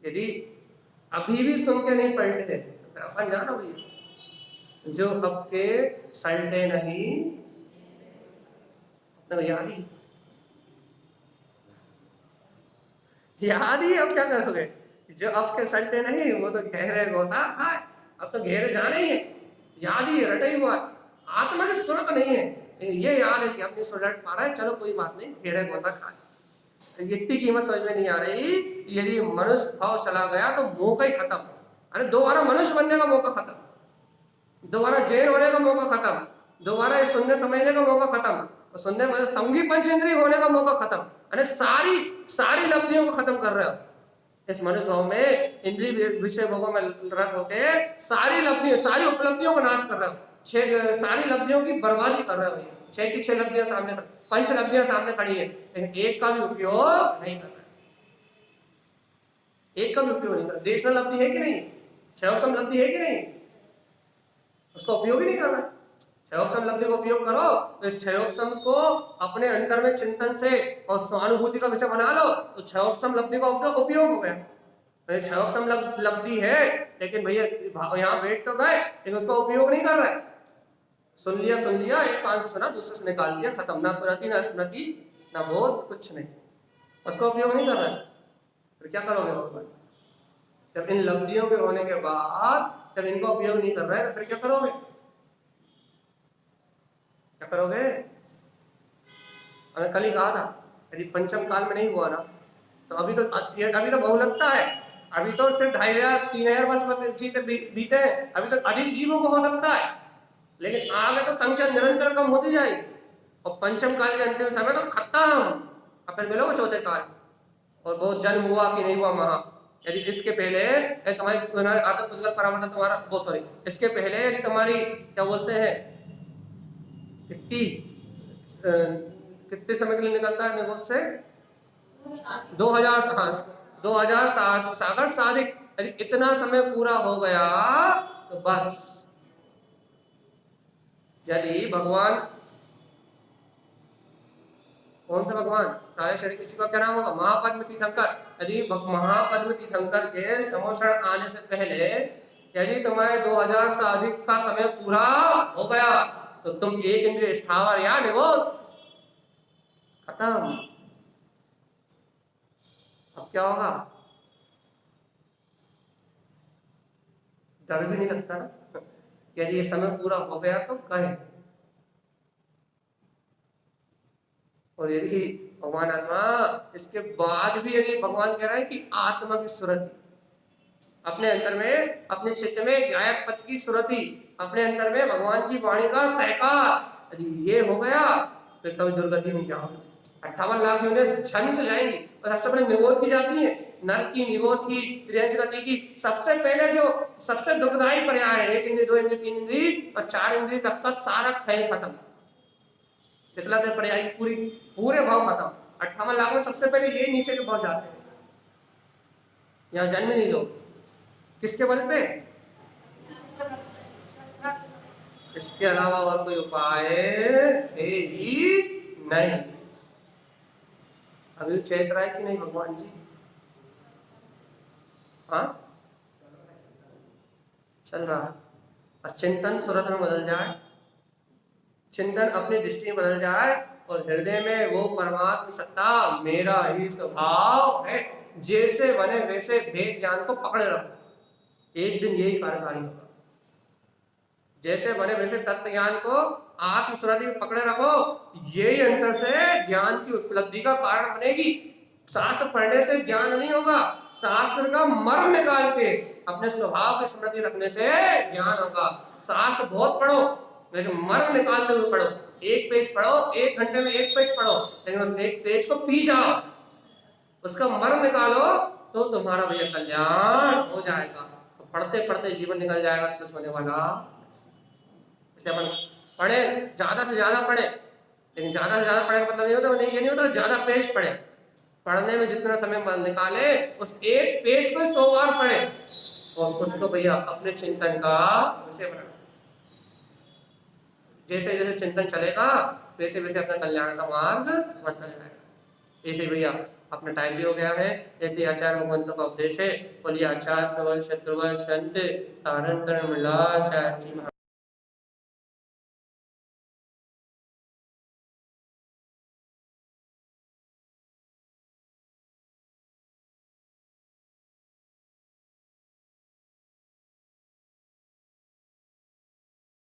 यदि अभी भी सुन के नहीं पलटे तो अपन जानो भाई, जो अब के सलटे नहीं तो याद ही अब क्या करोगे? जो अब के सलटे नहीं वो तो गहरे गोता खाए, अब तो गहरे जाने ही है, याद ही रटे हुआ। आत्मा की सुरत नहीं है, ये याद है कि अपनी सुरत पा रहा है, चलो कोई बात नहीं गहरे गोता खाए। इतनी कीमत समझ में नहीं आ रही। यदि मनुष्य भाव चला गया तो मौका ही खत्म। अरे दोबारा मनुष्य बनने का मौका खत्म, दोबारा जैन होने का मौका खत्म, दोबारा सुनने समझने का मौका खत्म, सुनने मतलब संगी पंचेंद्रिय होने का मौका खत्म। अरे सारी लब्धियों को खत्म कर रहे हो इस मनुष्य भाव में, इंद्रिय विषय भोगों में रत होके सारी उपलब्धियों को नाश कर रहे हो, सारी लब्धियों की बर्बादी कर रहे हो। 6 की 6 लब्धियां सामने, 5 लब्धियां सामने खड़ी है, लेकिन एक का भी उपयोग नहीं कर रहा, एक का भी उपयोग नहीं कर रहा। देश लब्धि है कि नहीं, क्षयोक्षम लब्धि है कि नहीं, उसका उपयोग ही नहीं कर रहा। क्षयोक्षम लब्धि का उपयोग करो तो इस क्षयोक्षम को अपने अंतर में चिंतन से और स्वानुभूति का विषय बना लो तो क्षयोक्षम लब्धि का उपयोग हो गया। क्षयोक्षम लब्धि है लेकिन भैया यहाँ बैठ तो गए लेकिन उसका उपयोग नहीं कर रहे। सुन लिया, एक कान से सुना दूसरे से निकाल दिया, खत्म। ना सुरति ना स्मृति ना बोध, कुछ नहीं, उसका उपयोग नहीं कर रहे। फिर क्या करोगे भगवान? जब इन लब्धियों के होने के बाद जब इनका उपयोग नहीं कर रहे तो फिर क्या करोगे? क्या करोगे? हमने कल ही कहा था यदि पंचम काल में नहीं हुआ ना तो अभी तो बहुलकता है, अभी तो सिर्फ 2500-3000 वर्ष बीते हैं, अभी तो अधिक जीवों को हो सकता है, लेकिन आगे तो संख्या निरंतर कम होती जाएगी और पंचम काल के अंतिम समय तो खत्म। अब फिर मिलोगे चौथे काल और बहुत जन्म हुआ कि नहीं हुआ महा। यदि इसके पहले तुम्हारी आर्थिक परामर्श तुम्हारा वो सॉरी इसके पहले यदि तुम्हारी क्या बोलते हैं कितने समय के लिए निकलता है निगोज से 2000 सागर साधिक, यदि इतना समय पूरा हो गया तो बस। यदि भगवान कौन सा भगवान प्राय शरीर किसी का क्या नाम होगा? महापद्म तीर्थंकर। यदि महापद्म तीर्थंकर के समोषण आने से पहले यदि तुम्हारे 2000 से अधिक का समय पूरा हो गया तो तुम एक इंद्रिय स्थावर या निगोद खत्म। अब क्या होगा? डर भी नहीं लगता ना यदि ये समय पूरा हो गया तो कहे। और यदि भगवान आत्मा इसके बाद भी यदि भगवान कह रहा है कि आत्मा की सुरति अपने अंतर में, अपने चित्त में गायक पथ की सुरति, अपने अंदर में भगवान की वाणी का सहकार, यदि ये हो गया फिर कभी दुर्गति नहीं जाओगे। 58 लाख यूनिट झन से जाएंगी। और सबसे पहले निरोध की जाती है, नर की, निरोध की, तिर्यंच गति की। सबसे पहले जो सबसे दुखदायी पर्याय है, 1 इंद्री, 2 इंद्री, 3 इंद्री और 4 इंद्री तक का सारा खेल खत्म। पिछला के पर्याय पूरे भाव खत्म। 58 लाख में सबसे पहले ये नीचे के भाव जाते हैं, यहाँ जन्म नहीं लो। किसके बल पे? इसके अलावा और कोई उपाय है ही नहीं। अभी चैत्र है कि नहीं भगवान जी? हाँ, चल रहा है। और चिंतन सूरत में बदल जाए, चिंतन अपनी दृष्टि में बदल जाए और हृदय में वो परमात्मा सत्ता मेरा ही स्वभाव है, जैसे बने वैसे भेद ज्ञान को पकड़े रखो। एक दिन यही कार्यकारी होगा। जैसे बने वैसे तत्व ज्ञान को आत्मस्वरूप पकड़े रखो, यही अंतर से ज्ञान की उपलब्धि का कारण बनेगी। शास्त्र पढ़ने से ज्ञान नहीं होगा, शास्त्र का मर्म निकाल के अपने स्वभाव की स्मृति रखने से ज्ञान होगा। शास्त्र बहुत पढ़ो लेकिन मर्म निकालते हुए पढ़ो। एक पेज पढ़ो, 1 घंटे में 1 पेज पढ़ो, लेकिन उस एक पेज को पी जाओ, उसका मर्म निकालो तो तुम्हारा भैया कल्याण हो जाएगा। तो पढ़ते पढ़ते जीवन निकल जाएगा, कुछ होने वाला। इसे अपन पढ़े, ज्यादा से ज्यादा पढ़े, लेकिन ज्यादा से ज्यादा पढ़े का मतलब ये नहीं होता ज्यादा पेज पढ़े। पढ़ने में जितना समय निकाले उस एक पेज को 100 बार पढ़े और उसको भैया अपने चिंतन का विषय बना। जैसे जैसे चिंतन चलेगा वैसे वैसे अपना कल्याण का मार्ग बनता जाएगा। ऐसे भैया अपना टाइम भी हो गया है। ऐसे आचार्य भगवंतों का उपदेश है, बोलिए आचार्य प्रबल शत्रुवल संत तारण मिला